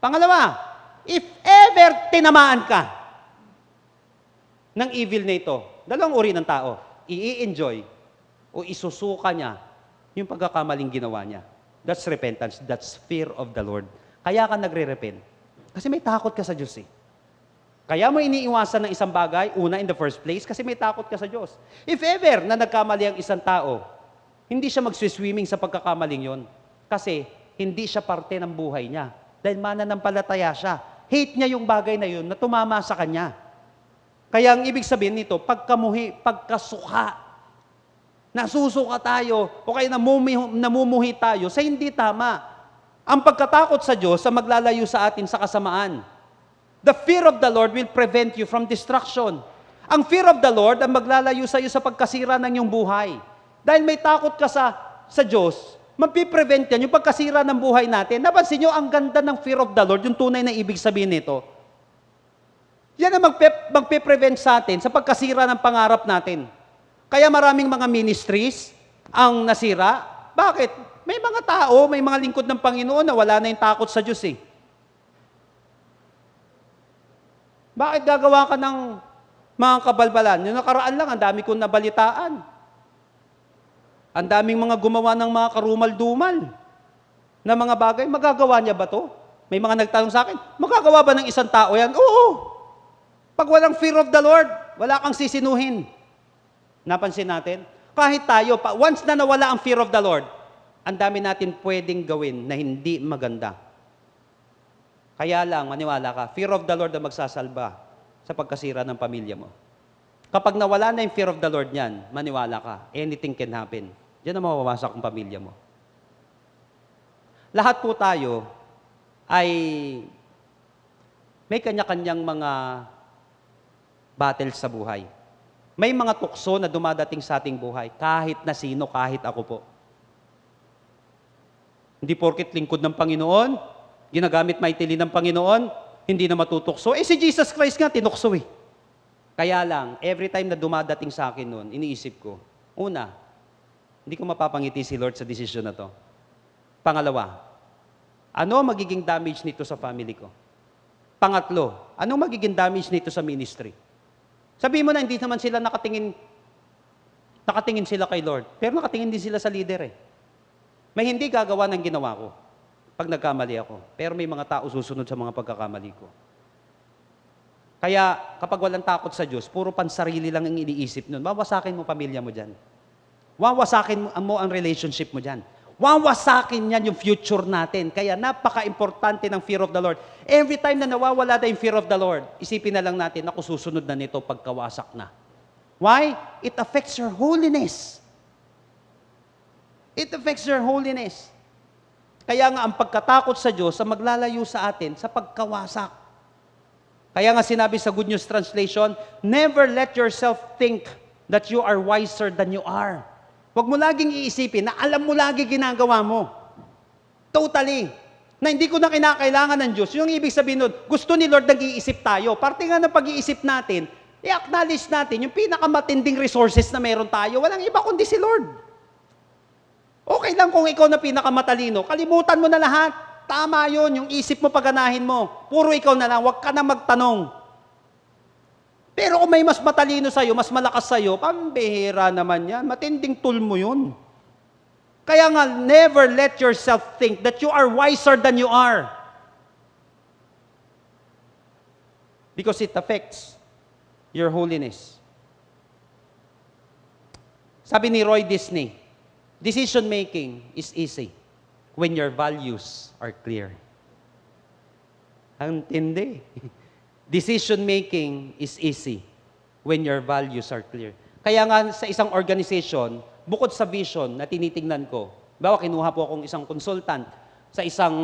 Pangalawa, if ever tinamaan ka ng evil na ito, dalawang uri ng tao, i-enjoy o isusuka niya yung pagkakamaling ginawa niya. That's repentance. That's fear of the Lord. Kaya ka nagre-repent. Kasi may takot ka sa Diyos eh. Kaya mo iniiwasan ng isang bagay, una in the first place, kasi may takot ka sa Diyos. If ever na nagkamali ang isang tao, hindi siya magsiswimming sa pagkakamaling yon. Kasi hindi siya parte ng buhay niya. Dahil mananampalataya siya. Hate niya yung bagay na yun na tumama sa kanya. Kaya ang ibig sabihin nito, pagkamuhi, pagkasuka, nasusuka tayo, o kaya namumuhi tayo sa hindi tama. Ang pagkatakot sa Diyos sa maglalayo sa atin sa kasamaan. The fear of the Lord will prevent you from destruction. Ang fear of the Lord ang maglalayo sa iyo sa pagkasira ng iyong buhay. Dahil may takot ka sa Diyos, mapiprevent yan yung pagkasira ng buhay natin. Napansin nyo, ang ganda ng fear of the Lord, yung tunay na ibig sabihin nito. Yan ang magpe-prevent sa atin sa pagkasira ng pangarap natin. Kaya maraming mga ministries ang nasira. Bakit? May mga tao, may mga lingkod ng Panginoon na wala na yung takot sa Diyos eh. Bakit gagawa ka ng mga kabalbalan? Yung nakaraan lang, ang dami kong nabalitaan. Ang daming mga gumawa ng mga karumal-dumal na mga bagay. Magagawa niya ba to? May mga nagtanong sa akin, magagawa ba ng isang tao yan? Oo. Pag walang fear of the Lord, wala kang sisinuhin. Napansin natin? Kahit tayo, once na nawala ang fear of the Lord, ang dami natin pwedeng gawin na hindi maganda. Kaya lang, maniwala ka, fear of the Lord ang magsasalba sa pagkasira ng pamilya mo. Kapag nawala na yung fear of the Lord niyan, maniwala ka, anything can happen. Diyan na mawawasak ang pamilya mo. Lahat po tayo ay may kanya-kanyang mga battles sa buhay. May mga tukso na dumadating sa ating buhay, kahit na sino, kahit ako po. Hindi porket lingkod ng Panginoon, ginagamit maitili ng Panginoon, hindi na matutukso. Si Jesus Christ nga, tinukso eh. Kaya lang, every time na dumadating sa akin noon, iniisip ko, una, hindi ko mapapangiti si Lord sa desisyon na to. Pangalawa, ano magiging damage nito sa family ko? Pangatlo, ano magiging damage nito sa ministry? Sabihin mo na, hindi naman sila nakatingin sila kay Lord, pero nakatingin din sila sa leader eh. May hindi gagawa ng ginawa ko pag nagkamali ako, pero may mga tao susunod sa mga pagkakamali ko. Kaya kapag walang takot sa Diyos, puro pansarili lang ang iniisip nun. Wawasakin mo pamilya mo dyan. Wawasakin mo ang relationship mo dyan. Wawasakin yan yung future natin. Kaya napaka-importante ng fear of the Lord. Every time na nawawala na yung fear of the Lord, isipin na lang natin, ako susunod na nito pagkawasak na. Why? It affects your holiness. It affects your holiness. Kaya nga ang pagkatakot sa Diyos ang maglalayo sa atin sa pagkawasak. Kaya nga sinabi sa Good News Translation, never let yourself think that you are wiser than you are. Huwag mo laging iisipin na alam mo lagi ginagawa mo. Totally. Na hindi ko na kinakailangan ng Diyos. Yung ibig sabihin nun, gusto ni Lord nag-iisip tayo. Parte nga ng pag-iisip natin, i-acknowledge natin yung pinakamatinding resources na meron tayo. Walang iba kundi si Lord. Okay lang kung ikaw na pinakamatalino. Kalimutan mo na lahat. Tama yun, yung isip mo paganahin mo. Puro ikaw na lang, huwag ka na magtanong. Pero kung may mas matalino sa'yo, mas malakas sa'yo, pambihira naman yan. Matinding tool mo yun. Kaya nga, never let yourself think that you are wiser than you are. Because it affects your holiness. Sabi ni Roy Disney, decision making is easy when your values are clear. Ang tindi. Decision making is easy when your values are clear. Kaya nga sa isang organization, bukod sa vision na tinitingnan ko, bawa kinuha po akong isang consultant sa isang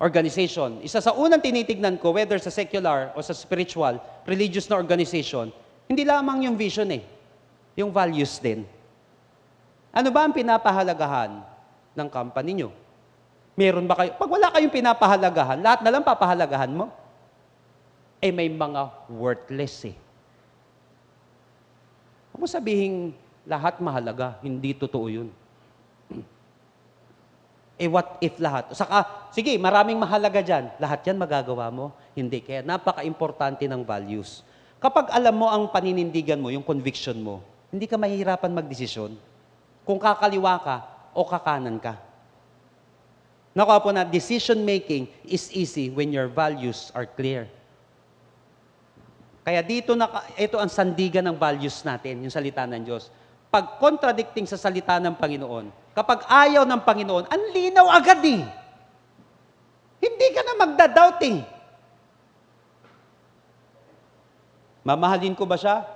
organization. Isa sa unang tinitingnan ko, whether sa secular o sa spiritual, religious na organization, hindi lamang yung vision yung values din. Ano ba ang pinapahalagahan ng company nyo? Meron ba kayo? Pag wala kayong pinapahalagahan, lahat na lang papahalagahan mo. May mga worthless Huwag mo sabihin, lahat mahalaga. Hindi totoo yun. What if lahat? Saka, sige, maraming mahalaga dyan. Lahat yan magagawa mo? Hindi. Kaya napaka-importante ng values. Kapag alam mo ang paninindigan mo, yung conviction mo, hindi ka mahihirapan magdesisyon kung kakaliwa ka o kakanan ka. Nakuha po na decision making is easy when your values are clear. Kaya ito ang sandigan ng values natin, yung salita ng Diyos. Pag contradicting sa salita ng Panginoon, kapag ayaw ng Panginoon, ang linaw agad Hindi ka na magda-doubt Mamahalin ko ba siya?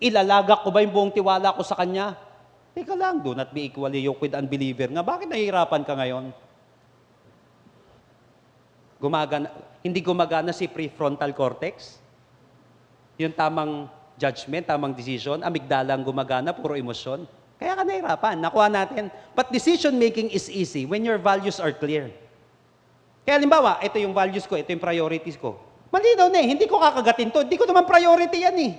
Ilalagak ko ba yung buong tiwala ko sa Kanya? Teka lang, do not be equally yoked with unbeliever nga. Bakit nahihirapan ka ngayon? Hindi gumagana si prefrontal cortex? Yung tamang judgment, tamang decision, amygdala ang gumagana, puro emosyon. Kaya ka nahihirapan. Nakuha natin. But decision making is easy when your values are clear. Kaya halimbawa, ito yung values ko, ito yung priorities ko. Malinaw hindi ko kakagatin to. Hindi ko naman priority yan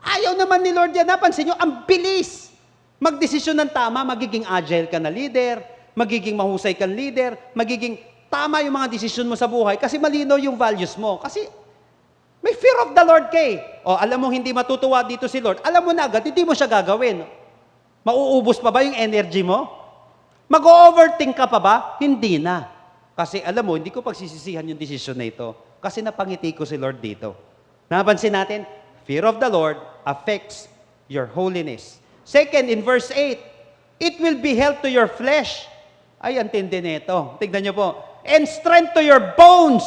Ayaw naman ni Lord yan. Napansin nyo, ang bilis. Magdesisyon ng tama, magiging agile ka na leader, magiging mahusay kang leader, magiging tama yung mga desisyon mo sa buhay kasi malinaw yung values mo. Kasi may fear of the Lord alam mo hindi matutuwa dito si Lord, alam mo na agad, hindi mo siya gagawin. Mauubos pa ba yung energy mo? Mag-overthink ka pa ba? Hindi na. Kasi alam mo, hindi ko pagsisisihan yung desisyon na ito. Kasi napangiti ko si Lord dito. Napansin natin, fear of the Lord affects your holiness. Second, in verse 8, it will be health to your flesh. Ay, antindi nito. Tignan nyo po. And strength to your bones.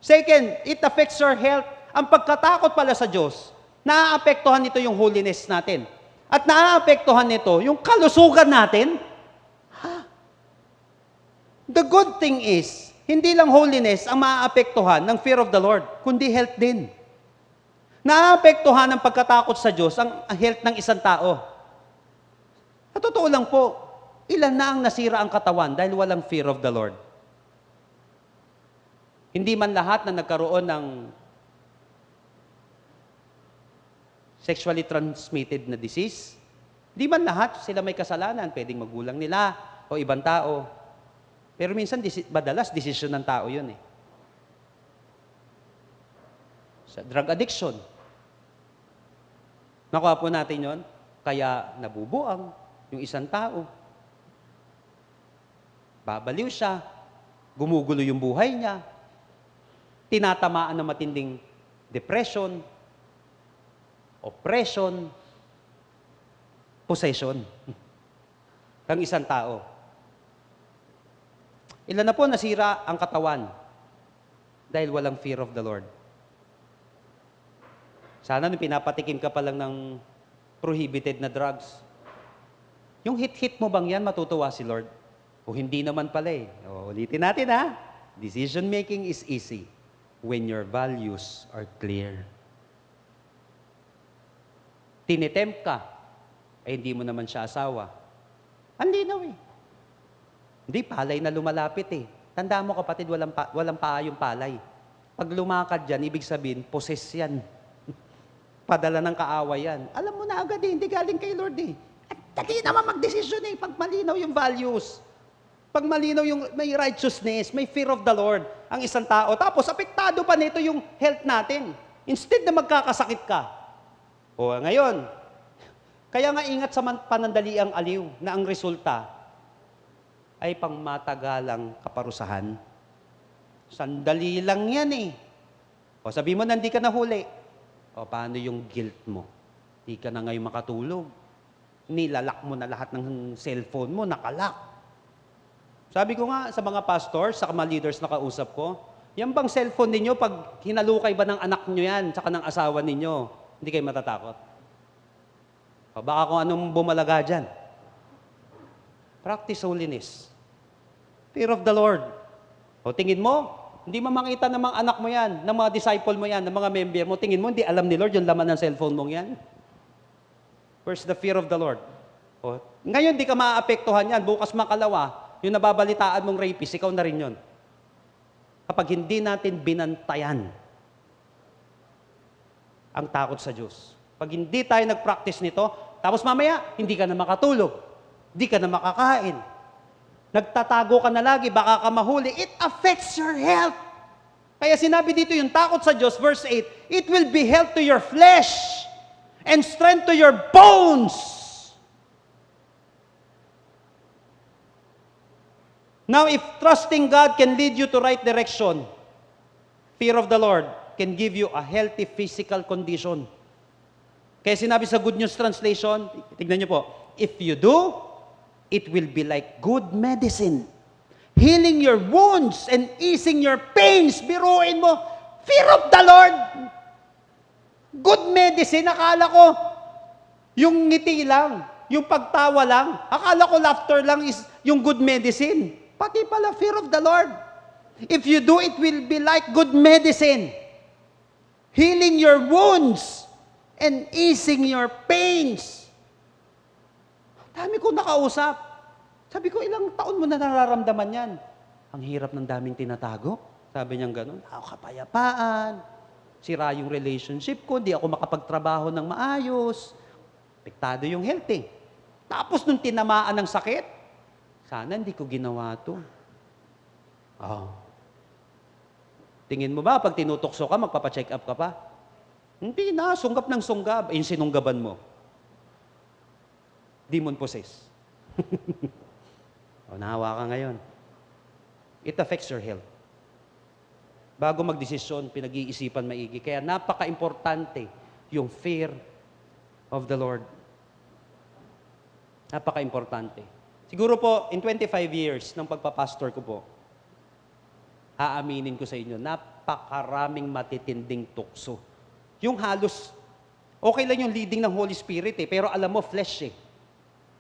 Second, it affects your health. Ang pagkatakot pala sa Diyos, naaapektuhan nito yung holiness natin. At naaapektuhan nito yung kalusugan natin. The good thing is, hindi lang holiness ang maaapektuhan ng fear of the Lord, kundi health din. Naaapektuhan ng pagkatakot sa Diyos ang health ng isang tao. Sa totoo lang po, ilan na ang nasira ang katawan dahil walang fear of the Lord? Hindi man lahat na nagkaroon ng sexually transmitted na disease. Hindi man lahat sila may kasalanan. Pwedeng magulang nila o ibang tao. Pero minsan, madalas, desisyon ng tao yun Sa drug addiction. Nakuha po natin yon, kaya nabubuang yung isang tao. Babaliw siya, gumugulo yung buhay niya, tinatamaan ng matinding depression, oppression, possession ng isang tao. Ilan na po nasira ang katawan dahil walang fear of the Lord. Sana nung pinapatikim ka pa lang ng prohibited na drugs, yung hit-hit mo bang yan, matutuwa si Lord? O hindi naman pala ulitin natin Decision making is easy when your values are clear. Tinitempt ka, hindi mo naman siya asawa. Ang linaw Hindi, palay na lumalapit eh. Tandaan mo kapatid, walang paa yung palay. Pag lumakad dyan, ibig sabihin, possess yan. Padala ng kaaway yan. Alam mo na agad eh, hindi galing kay Lord eh. At dali naman magdesisyon eh, pag malinaw yung values. Pag malinaw yung may righteousness, may fear of the Lord, ang isang tao. Tapos apektado pa nito yung health natin. Instead na magkakasakit ka. O ngayon, kaya nga ingat sa panandaliang aliw na ang resulta ay pangmatagalang kaparusahan. Sandali lang yan eh. O sabi mo, nandi ka nahuli. O paano yung guilt mo? Di ka na ngayon makatulog. Nilalak mo na lahat ng cellphone mo, nakalak. Sabi ko nga sa mga pastors, sa mga leaders na kausap ko, yan bang cellphone ninyo, pag hinalukay ba ng anak nyo yan, saka ng asawa ninyo, hindi kayo matatakot? O baka kung anong bumalaga dyan. Practice holiness. Fear of the Lord. O tingin mo, hindi mamakita ng mga anak mo yan, ng mga disciple mo yan, ng mga member mo, tingin mo, hindi alam ni Lord yung laman ng cellphone mong yan. Where's the fear of the Lord? O, ngayon, di ka maaapektuhan yan. Bukas makalawa, yung nababalitaan mong rapist, ikaw na rin yun. Kapag hindi natin binantayan ang takot sa Diyos. Pag hindi tayo nag-practice nito, tapos mamaya, hindi ka na makatulog. Hindi ka na makakain. Nagtatago ka na lagi, baka ka mahuli. It affects your health. Kaya sinabi dito yung takot sa Diyos, verse 8, it will be health to your flesh and strength to your bones. Now, if trusting God can lead you to right direction, fear of the Lord can give you a healthy physical condition. Kaya sinabi sa Good News Translation, tignan niyo po, if you do, it will be like good medicine, healing your wounds and easing your pains. Biruin mo, fear of the Lord. Good medicine, akala ko, yung ngiti lang, yung pagtawa lang, akala ko laughter lang is yung good medicine. Pati pala fear of the Lord. If you do, it will be like good medicine, healing your wounds and easing your pains. Dami ko nakausap. Sabi ko, ilang taon mo na nararamdaman yan? Ang hirap ng daming tinatago. Sabi niyang ganun, ako kapayapaan, sira yung relationship ko, di ako makapagtrabaho ng maayos, apektado yung health eh. Tapos nung tinamaan ng sakit, sana hindi ko ginawa to. Oh. Tingin mo ba, pag tinutokso ka, magpapacheck up ka pa? Hindi na, sunggab ng sunggab. Yung sinunggaban mo. Demon possessed. O, nahawa ka ngayon. It affects your health. Bago magdesisyon, pinag-iisipan maigi. Kaya napaka-importante yung fear of the Lord. Napaka-importante. Siguro po, in 25 years ng pagpapastor ko po, aaminin ko sa inyo, napakaraming matitinding tukso. Yung halos, okay lang yung leading ng Holy Spirit eh, pero alam mo, flesh eh.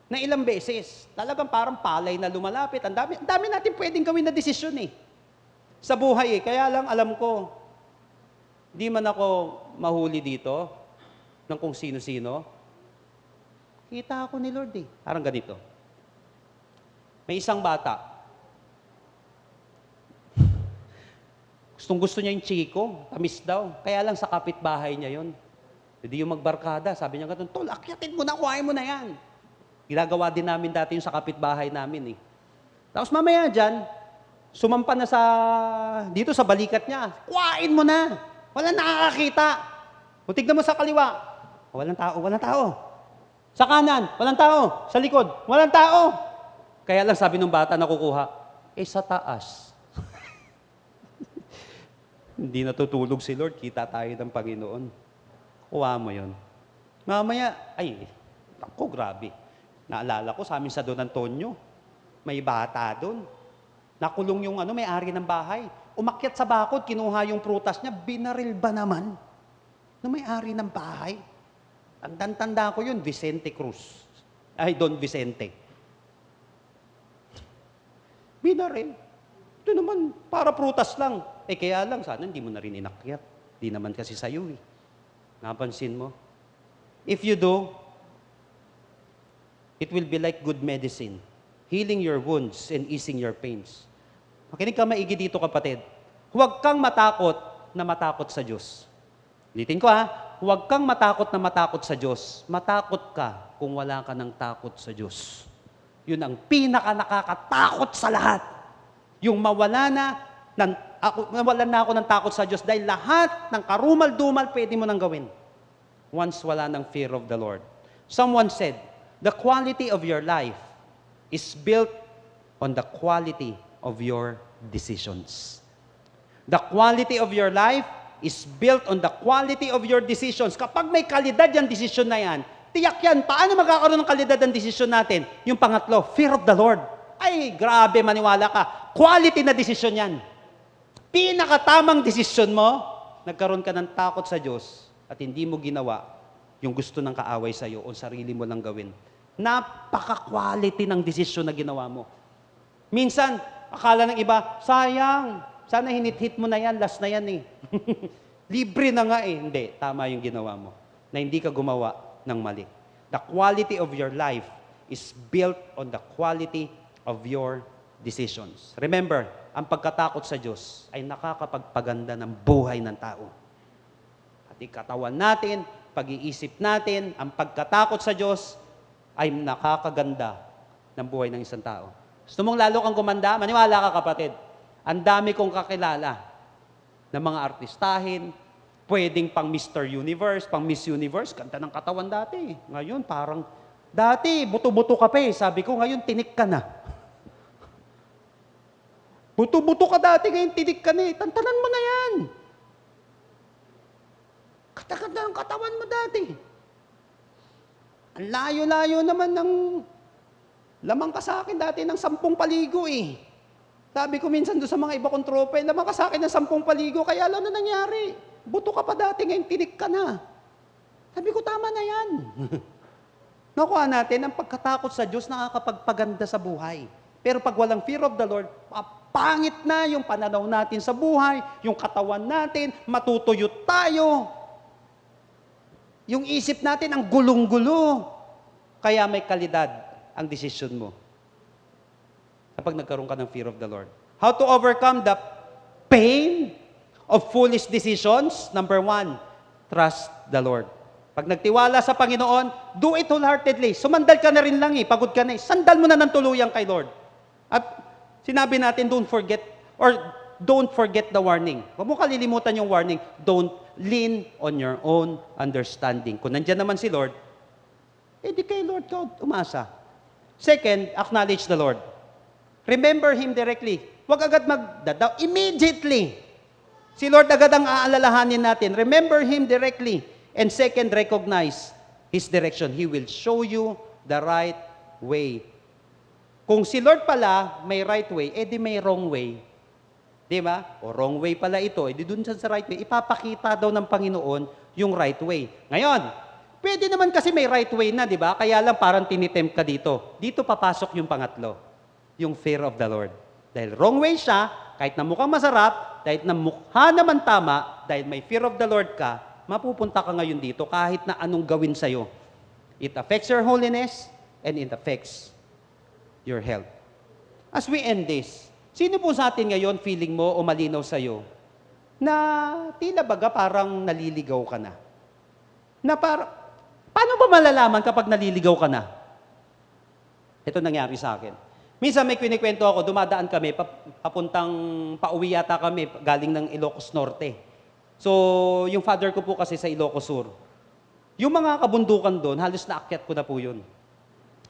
Na ilang beses, talagang parang palay na lumalapit. Ang dami natin pwedeng gawin na desisyon eh. Sa buhay eh. Kaya lang alam ko, di man ako mahuli dito ng kung sino-sino. Kita ako ni Lord eh. Parang ganito. May isang bata. Gustong-gusto niya yung chiko. Tamis daw. Kaya lang sa kapitbahay niya yon. Hindi yung magbarkada. Sabi niya ganun, tol, akyatin mo na, kuhain mo na yan. Ginagawa din namin dati yung sa kapitbahay namin eh. Tapos mamaya dyan, sumampa na dito sa balikat niya. Kuhain mo na. Walang nakakakita. O tignan mo sa kaliwa. Walang tao, walang tao. Sa kanan, walang tao. Sa likod, walang tao. Kaya lang sabi ng bata na kukuha, sa taas. Hindi natutulog si Lord, kita tayo ng Panginoon. Kuha mo yon. Mamaya, ako grabe. Naalala ko sa amin sa Don Antonio, may bata doon. Nakulong yung may-ari ng bahay. Umakyat sa bakod, kinuha yung prutas niya, binaril ba naman? Na may-ari ng bahay. Tanda ko yun, Vicente Cruz. Don Vicente. Binaril. Ito naman, para prutas lang. Kaya lang, sana hindi mo na rin inakyat. Di naman kasi sa'yo eh. Napansin mo? If you do, it will be like good medicine, healing your wounds and easing your pains. Makinig ka maigi dito, kapatid. Huwag kang matakot na matakot sa Diyos. Ulitin ko ha, huwag kang matakot na matakot sa Diyos. Matakot ka kung wala ka ng takot sa Diyos. Yun ang pinaka nakakatakot sa lahat. Yung mawalan na ako ng takot sa Diyos dahil lahat ng karumal-dumal pwede mo nang gawin. Once wala ng fear of the Lord. Someone said, the quality of your life is built on the quality of your decisions. The quality of your life is built on the quality of your decisions. Kapag may kalidad yung desisyon na yan, tiyak yan. Paano magkakaroon ng kalidad ang desisyon natin? Yung pangatlo, fear of the Lord. Ay, grabe, maniwala ka. Quality na desisyon yan. Pinakatamang desisyon mo, nagkaroon ka ng takot sa Diyos at hindi mo ginawa yung gusto ng kaaway sa iyo o sarili mo lang gawin. Napaka-quality ng desisyon na ginawa mo. Minsan, akala ng iba, sayang, sana hinit-hit mo na yan, last na yan eh. Libre na nga eh. Hindi, tama yung ginawa mo. Na hindi ka gumawa ng mali. The quality of your life is built on the quality of your decisions. Remember, ang pagkatakot sa Diyos ay nakakapagpaganda ng buhay ng tao. Pati katawan natin, pag-iisip natin, ang pagkatakot sa Diyos ay nakakaganda ng buhay ng isang tao. Gusto mong lalo kang gumanda? Maniwala ka, kapatid. Ang dami kong kakilala ng mga artistahin, pwedeng pang Mr. Universe, pang Miss Universe, ganda ng katawan dati. Ngayon, parang, dati, buto-buto ka pa eh. Sabi ko, ngayon, tinik ka na. Buto-buto ka dati, ngayon, tinik ka na eh. Tantanan mo na yan. Kataganda ng katawan mo dati. Ang layo-layo naman ng lamang ka sa akin dati ng 10 paligo eh. Sabi ko minsan doon sa mga iba kong tropa, lamang ka sa akin ng 10 paligo, kaya alam na nangyari. Buto ka pa dati, ngayon tinik ka na. Sabi ko, tama na yan. Nakuha natin, ang pagkatakot sa Diyos nakakapagpaganda sa buhay. Pero pag walang fear of the Lord, pangit na yung pananaw natin sa buhay, yung katawan natin, matutuyot tayo. Yung isip natin, ang gulong-gulo. Kaya may kalidad ang desisyon mo. Kapag nagkaroon ka ng fear of the Lord. How to overcome the pain of foolish decisions? Number 1, trust the Lord. Pag nagtiwala sa Panginoon, do it wholeheartedly. Sumandal ka na rin lang eh, pagod ka na eh. Sandal mo na ng tuluyang kay Lord. At sinabi natin, don't forget the warning. Huwag mo kalilimutan yung warning. Don't lean on your own understanding. Kung nandyan naman si Lord, di kay Lord ka umasa. Second, acknowledge the Lord. Remember Him directly. Huwag agad magdadaw. Immediately. Si Lord agad ang aalalahanin natin. Remember Him directly. And second, recognize His direction. He will show you the right way. Kung si Lord pala may right way, di may wrong way. Di ba? O wrong way pala ito, di dun sa right way, ipapakita daw ng Panginoon yung right way. Ngayon, pwede naman kasi may right way na, di ba? Kaya lang parang tinitempt ka dito. Dito papasok yung pangatlo, yung fear of the Lord. Dahil wrong way siya, kahit na mukhang masarap, kahit na mukha naman tama, dahil may fear of the Lord ka, mapupunta ka ngayon dito kahit na anong gawin sa'yo. It affects your holiness and it affects your health. As we end this, sino po sa atin ngayon feeling mo o malinaw sa'yo na tila baga parang naliligaw ka na? Paano ba malalaman kapag naliligaw ka na? Ito nangyari sa akin. Minsan may kwento ako, dumadaan kami, pauwi yata kami, galing ng Ilocos Norte. So, yung father ko po kasi sa Ilocos Sur. Yung mga kabundukan doon, halos naakyat ko na po yun.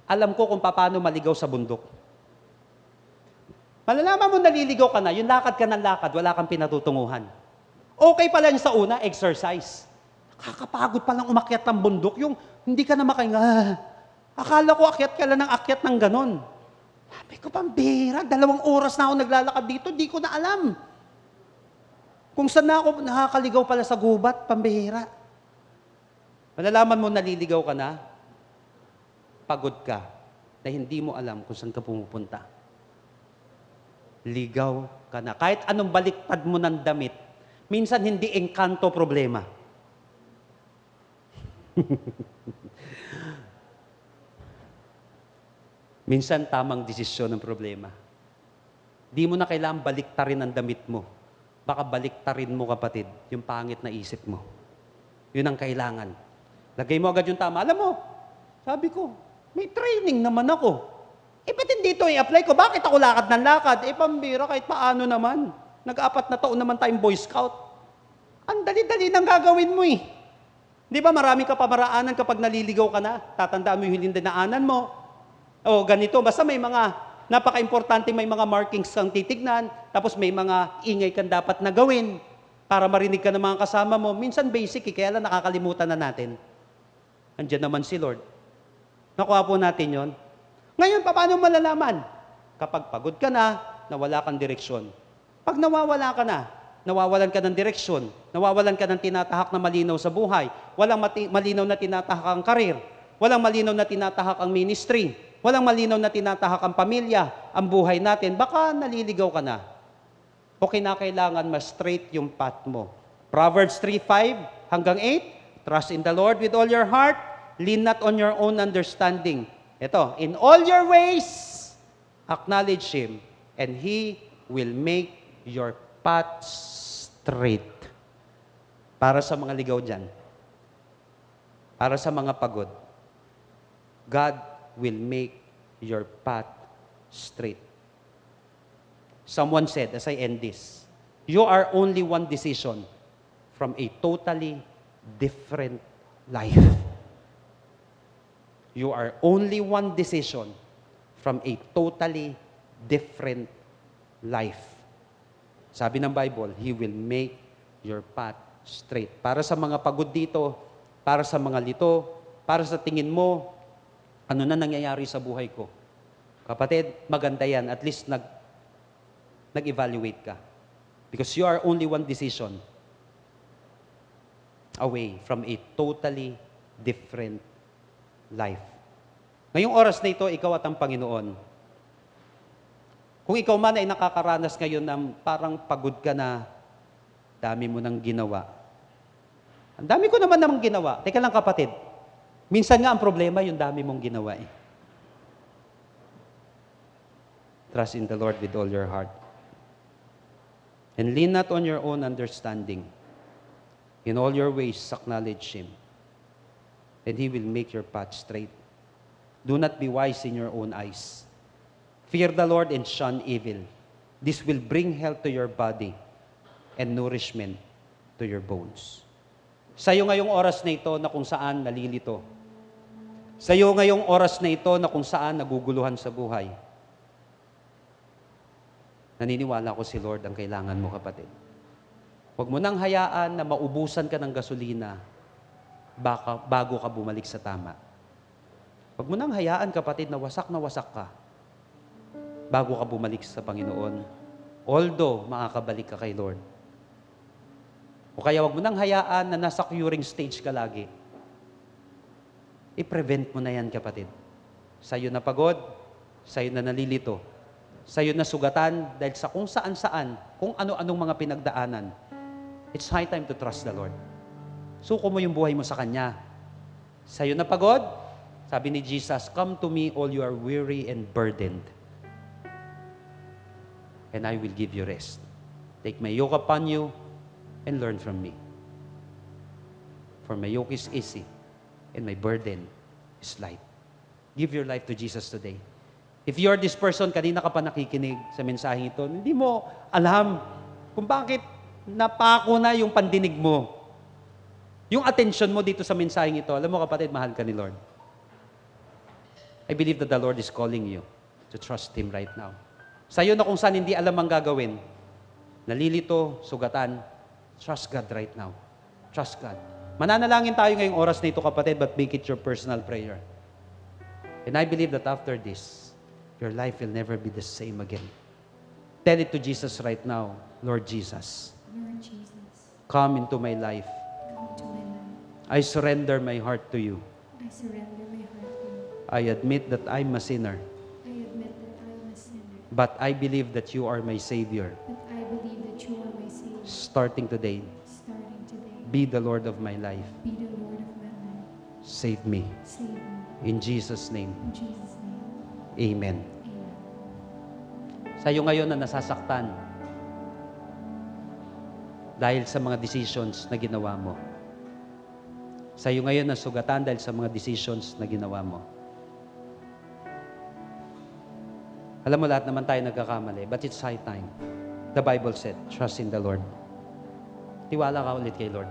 Alam ko kung paano maligaw sa bundok. Malalaman mo naliligaw ka na, yung lakad ka ng lakad, wala kang pinatutunguhan. Okay pala yun sa una, exercise. Nakakapagod palang umakyat ng bundok, yung hindi ka na makahinga. Akala ko akyat ka lang ng akyat ng ganon. Sabi ko, pambihira, 2 oras na ako naglalakad dito, di ko na alam. Kung saan na ako nakakaligaw pala sa gubat, pambihira. Malalaman mo naliligaw ka na, pagod ka, na hindi mo alam kung saan ka pumupunta. Ligaw ka na. Kahit anong baliktad mo ng damit, minsan hindi engkanto problema. Minsan tamang desisyon ng problema. Di mo na kailangan baliktarin ang damit mo. Baka baliktarin mo, kapatid, yung pangit na isip mo. Yun ang kailangan. Lagay mo agad yung tama. Alam mo, sabi ko, may training naman ako. Ba't hindi ito i-apply ko? Bakit ako lakad ng lakad? Pambira, kahit paano naman. Nag-4 na taon naman tayong Boy Scout. Ang dali-dali nang gagawin mo eh. Di ba marami ka pamaraanan kapag naliligaw ka na? Tatandaan mo yung hiling dinaanan mo. O ganito, basta may mga napaka-importante, may mga markings kang titignan, tapos may mga ingay kang dapat na gawin para marinig ka ng mga kasama mo. Minsan basic kaya lang nakakalimutan na natin. Andiyan naman si Lord. Nakuha po natin yon. Ngayon, paano malalaman? Kapag pagod ka na, nawala kang direksyon. Pag nawawala ka na, nawawalan ka ng direksyon, nawawalan ka ng tinatahak na malinaw sa buhay, walang malinaw na tinatahak ang karir, walang malinaw na tinatahak ang ministry, walang malinaw na tinatahak ang pamilya, ang buhay natin, baka naliligaw ka na. O kinakailangan ma-straight yung path mo. Proverbs 3:5 hanggang 8, trust in the Lord with all your heart, lean not on your own understanding. Ito, in all your ways, acknowledge Him, and He will make your path straight. Para sa mga ligaw dyan, para sa mga pagod, God will make your path straight. Someone said, as I end this, you are only one decision from a totally different life. You are only one decision from a totally different life. Sabi ng Bible, He will make your path straight. Para sa mga pagod dito, para sa mga lito, para sa tingin mo, ano na nangyayari sa buhay ko? Kapatid, maganda yan. At least nag-evaluate ka. Because you are only one decision away from a totally different life. Ngayong oras na ito, ikaw at ang Panginoon. Kung ikaw man ay nakakaranas ngayon ng parang pagod ka na, dami mo nang ginawa. Ang dami ko naman namang ginawa. Teka lang kapatid, minsan nga ang problema, yung dami mong ginawa eh. Trust in the Lord with all your heart. And lean not on your own understanding. In all your ways, acknowledge Him. And He will make your path straight. Do not be wise in your own eyes. Fear the Lord and shun evil. This will bring health to your body and nourishment to your bones. Sa'yo ngayong oras na ito na kung saan nalilito. Sa'yo ngayong oras na ito na kung saan naguguluhan sa buhay. Naniniwala ko si Lord ang kailangan mo, kapatid. Huwag mo nang hayaan na maubusan ka ng gasolina bago ka bumalik sa tama. Huwag mo nang hayaan, kapatid, na wasak ka bago ka bumalik sa Panginoon. Although, makakabalik ka kay Lord. O kaya huwag mo nang hayaan na nasa curing stage ka lagi. I-prevent mo na yan, kapatid. Sa'yo na pagod, sa'yo na nalilito, sa'yo na sugatan dahil sa kung saan-saan, kung ano-anong mga pinagdaanan. It's high time to trust the Lord. Suko mo yung buhay mo sa Kanya. Sa'yo na pagod, sabi ni Jesus, come to me all you are weary and burdened, and I will give you rest. Take my yoke upon you and learn from me. For my yoke is easy and my burden is light. Give your life to Jesus today. If you are this person, kanina ka pa nakikinig sa mensaheng ito, hindi mo alam kung bakit napako na yung pandinig mo. Yung attention mo dito sa mensaheng ito, alam mo kapatid, mahal ka ni Lord. I believe that the Lord is calling you to trust Him right now. Sa'yo na kung saan hindi alam ang gagawin, nalilito, sugatan, trust God right now. Trust God. Mananalangin tayo ngayong oras na ito, kapatid, but make it your personal prayer. And I believe that after this, your life will never be the same again. Tell it to Jesus right now, Lord Jesus, Lord Jesus, come into my life. come to my life. I surrender my heart to you. I surrender my heart to you. I admit that I'm a sinner, I admit that I am a sinner, but I believe that you are my Savior. but I believe that you are my Savior. Starting today, Starting today, be the Lord of my life. be the Lord of my life. Save me. Save me. In Jesus' name, In Jesus' name. Amen. Sa iyo ngayon na nasasaktan dahil sa mga decisions na ginawa mo. Sa iyo ngayon na sugatan dahil sa mga decisions na ginawa mo. Alam mo, lahat naman tayo nagkakamali, but it's high time. The Bible said, trust in the Lord. Tiwala ka ulit kay Lord.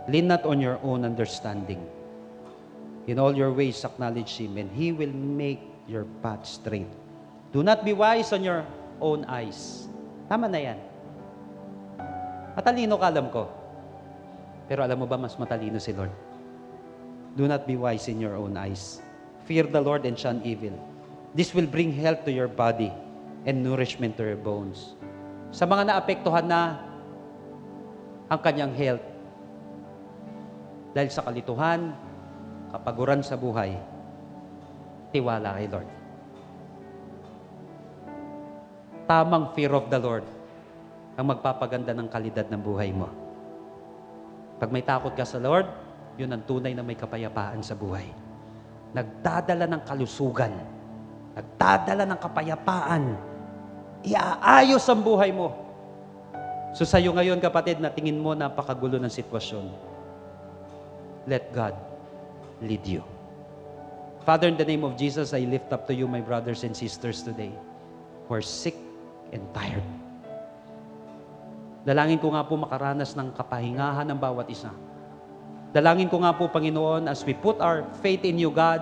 Lean not on your own understanding. In all your ways, acknowledge Him, and He will make your path straight. Do not be wise on your own eyes. Tama na yan. Matalino ka, alam ko. Pero alam mo ba, mas matalino si Lord? Do not be wise in your own eyes. Fear the Lord and shun evil. This will bring health to your body and nourishment to your bones. Sa mga naapektuhan na ang kanyang health, dahil sa kalituhan, kapaguran sa buhay, tiwala kay Lord. Tamang fear of the Lord ang magpapaganda ng kalidad ng buhay mo. Pag may takot ka sa Lord, yun ang tunay na may kapayapaan sa buhay. Nagdadala ng kalusugan, nagdadala ng kapayapaan, iaayos ang buhay mo. So sa'yo ngayon, kapatid, na tingin mo napakagulo ng sitwasyon, let God lead you. Father, in the name of Jesus, I lift up to you my brothers and sisters today who are sick and tired. Dalangin ko nga po makaranas ng kapahingahan ng bawat isa. Dalangin ko nga po, Panginoon, as we put our faith in you, God,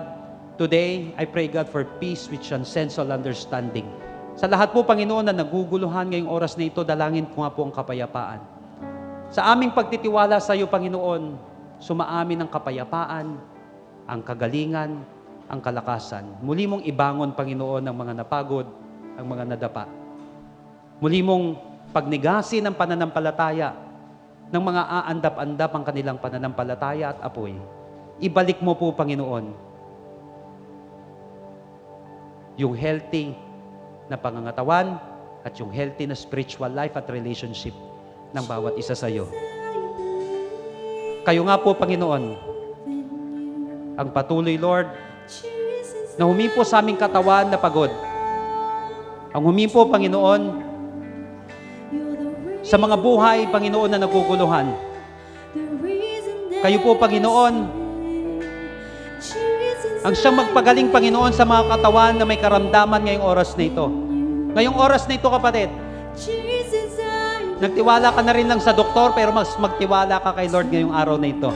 today, I pray, God, for peace which transcends all understanding. Sa lahat po, Panginoon, na naguguluhan ngayong oras na ito, dalangin ko nga po ang kapayapaan. Sa aming pagtitiwala sa iyo, Panginoon, sumaamin ang kapayapaan, ang kagalingan, ang kalakasan. Muli mong ibangon, Panginoon, ang mga napagod, ang mga nadapa. Muli mong pagnigasin ang pananampalataya ng mga aandap-andap ang kanilang pananampalataya at apoy. Ibalik mo po, Panginoon, yung healthy na pangangatawan at yung healthy na spiritual life at relationship ng bawat isa sa iyo. Kayo nga po, Panginoon, ang patuloy, Lord, na humipo sa aming katawan na pagod. Ang humipo, Panginoon, sa mga buhay, Panginoon, na naguguluhan. Kayo po, Panginoon, ang siyang magpagaling, Panginoon, sa mga katawan na may karamdaman ngayong oras na ito. Ngayong oras na ito, kapatid, nagtiwala ka na rin lang sa doktor, pero mas magtiwala ka kay Lord ngayong araw na ito.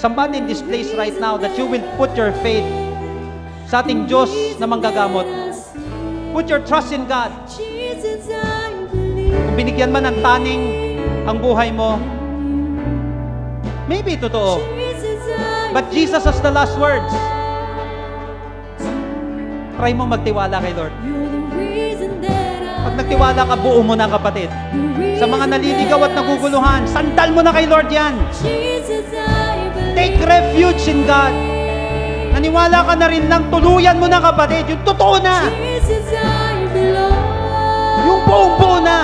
Somebody in this place right now that you will put your faith sa ating Diyos na manggagamot. Put your trust in God. Kung binigyan man ng taning ang buhay mo, maybe totoo. But Jesus has the last words. Try mo magtiwala kay Lord. Pag nagtiwala ka, buo mo na, kapatid. Sa mga naliligaw at naguguluhan, sandal mo na kay Lord yan. Take refuge in God. Naniwala ka na rin lang, tuluyan mo na, kapatid. Yung totoo na. Yung buong-buo na.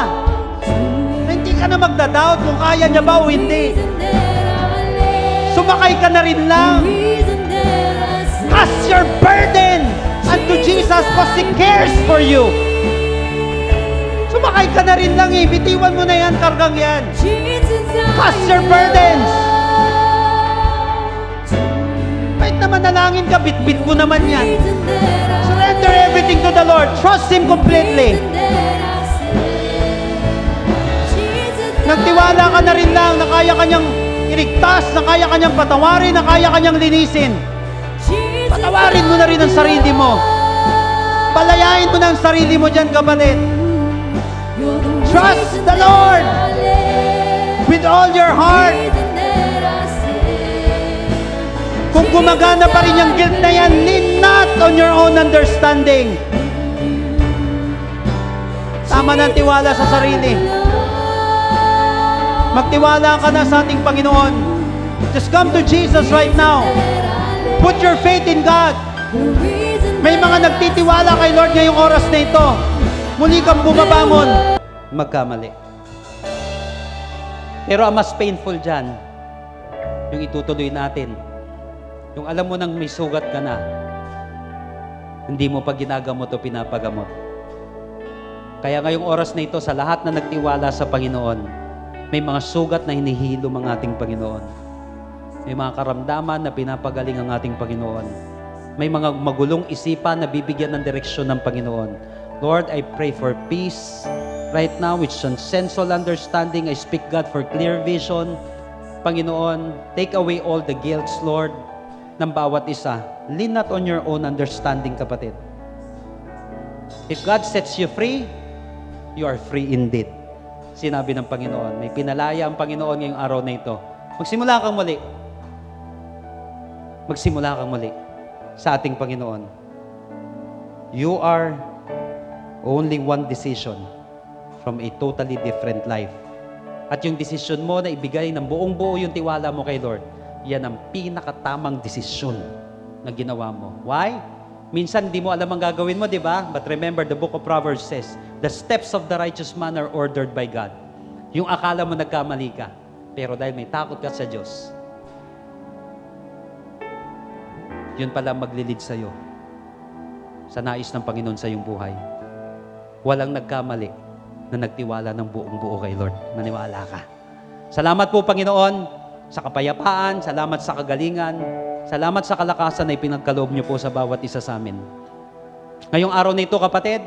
Na hindi ka na magdadoubt kung kaya niya ba o hindi. Sumakay ka na rin lang. Cast your burden unto Jesus because He cares for you. Sumakay ka na rin lang eh. Bitiwan mo na yan, kargang yan. Cast your burdens. Kahit na manalangin ka, bit-bit mo naman yan. Surrender everything to the Lord. Trust Him completely. Nagtiwala ka na rin lang na kaya kanyang iligtas, na kaya kanyang patawarin, na kaya kanyang linisin. Patawarin mo na rin ang sarili mo. Palayain mo na ang sarili mo dyan, kapatid. Trust the Lord with all your heart. Kung gumagana pa rin yung guilt na yan, lean not on your own understanding. Tama ng tiwala sa sarili. Magtiwala ka na sa ating Panginoon. Just come to Jesus right now. Put your faith in God. May mga nagtitiwala kay Lord ngayong oras na ito. Muli kang bumabangon. Magkamali. Pero ang mas painful dyan, yung itutuloy natin. Yung alam mo nang may sugat ka na. hindi mo pa ginagamot o pinapagamot. Kaya ngayong oras na ito, sa lahat na nagtiwala sa Panginoon, may mga sugat na hinihilom ang ating Panginoon. May mga karamdaman na pinapagaling ang ating Panginoon. May mga magulong isipan na bibigyan ng direksyon ng Panginoon. Lord, I pray for peace right now, which transcends all understanding. I speak, God, for clear vision. Panginoon, take away all the guilts, Lord, ng bawat isa. Lean not on your own understanding, kapatid. If God sets you free, you are free indeed. Sinabi ng Panginoon. May pinalaya ang Panginoon ngayong araw na ito. Magsimula kang muli. Magsimula kang muli sa ating Panginoon. You are only one decision from a totally different life. At yung desisyon mo na ibigay ng buong buo yung tiwala mo kay Lord, yan ang pinakatamang desisyon na ginawa mo. Why? Minsan di mo alam ang gagawin mo, di ba? But remember, the book of Proverbs says, the steps of the righteous man are ordered by God. Yung akala mo nagkamali ka, pero dahil may takot ka sa Diyos, yun pala maglilid sa'yo sa nais ng Panginoon sa iyong buhay. Walang nagkamali na nagtiwala ng buong buo kay Lord. Maniwala ka. Salamat po, Panginoon, sa kapayapaan, salamat sa kagalingan, salamat sa kalakasan na ipinagkaloob niyo po sa bawat isa sa amin. Ngayong araw na ito, kapatid,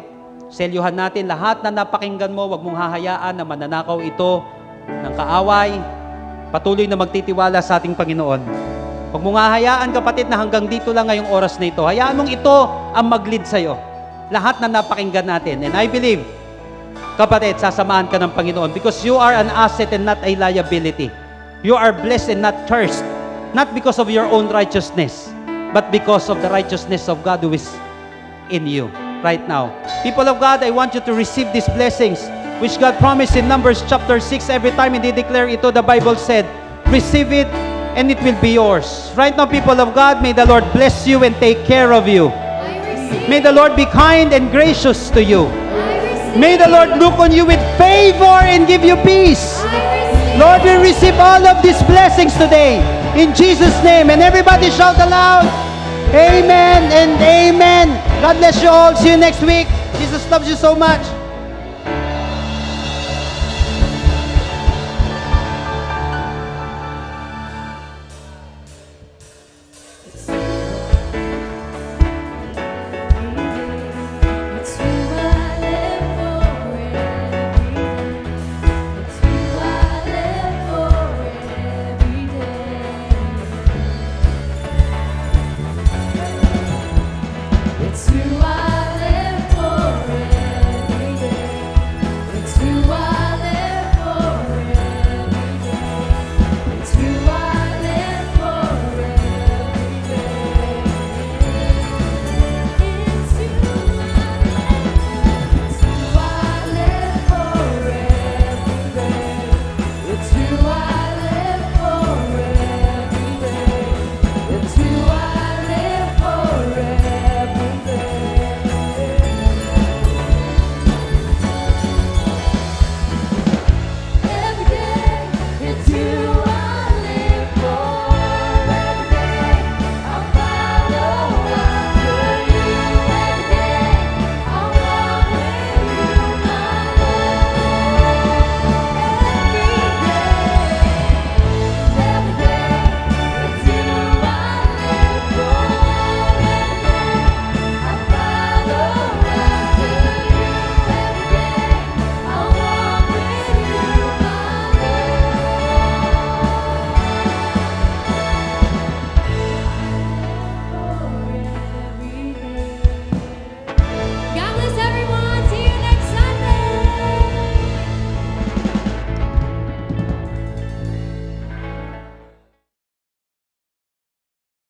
selyuhan natin lahat na napakinggan mo, huwag mong hahayaan na mananakaw ito ng kaaway, patuloy na magtitiwala sa ating Panginoon. Huwag mong hahayaan, kapatid, na hanggang dito lang ngayong oras na ito. Hayaan mong ito ang mag-lead sa'yo. Lahat na napakinggan natin. And I believe, kapatid, sasamahan ka ng Panginoon because you are an asset and not a liability. You are blessed and not cursed. Not because of your own righteousness, but because of the righteousness of God who is in you right now. People of God, I want you to receive these blessings which God promised in Numbers chapter 6. Every time He declared ito, the Bible said, receive it and it will be yours. Right now, people of God, may the Lord bless you and take care of you. I receive. May the Lord be kind and gracious to you. I receive. May the Lord look on you with favor and give you peace. I receive. Lord, we receive all of these blessings today. In Jesus' name. And everybody shout aloud, Amen and Amen. God bless you all. See you next week. Jesus loves you so much.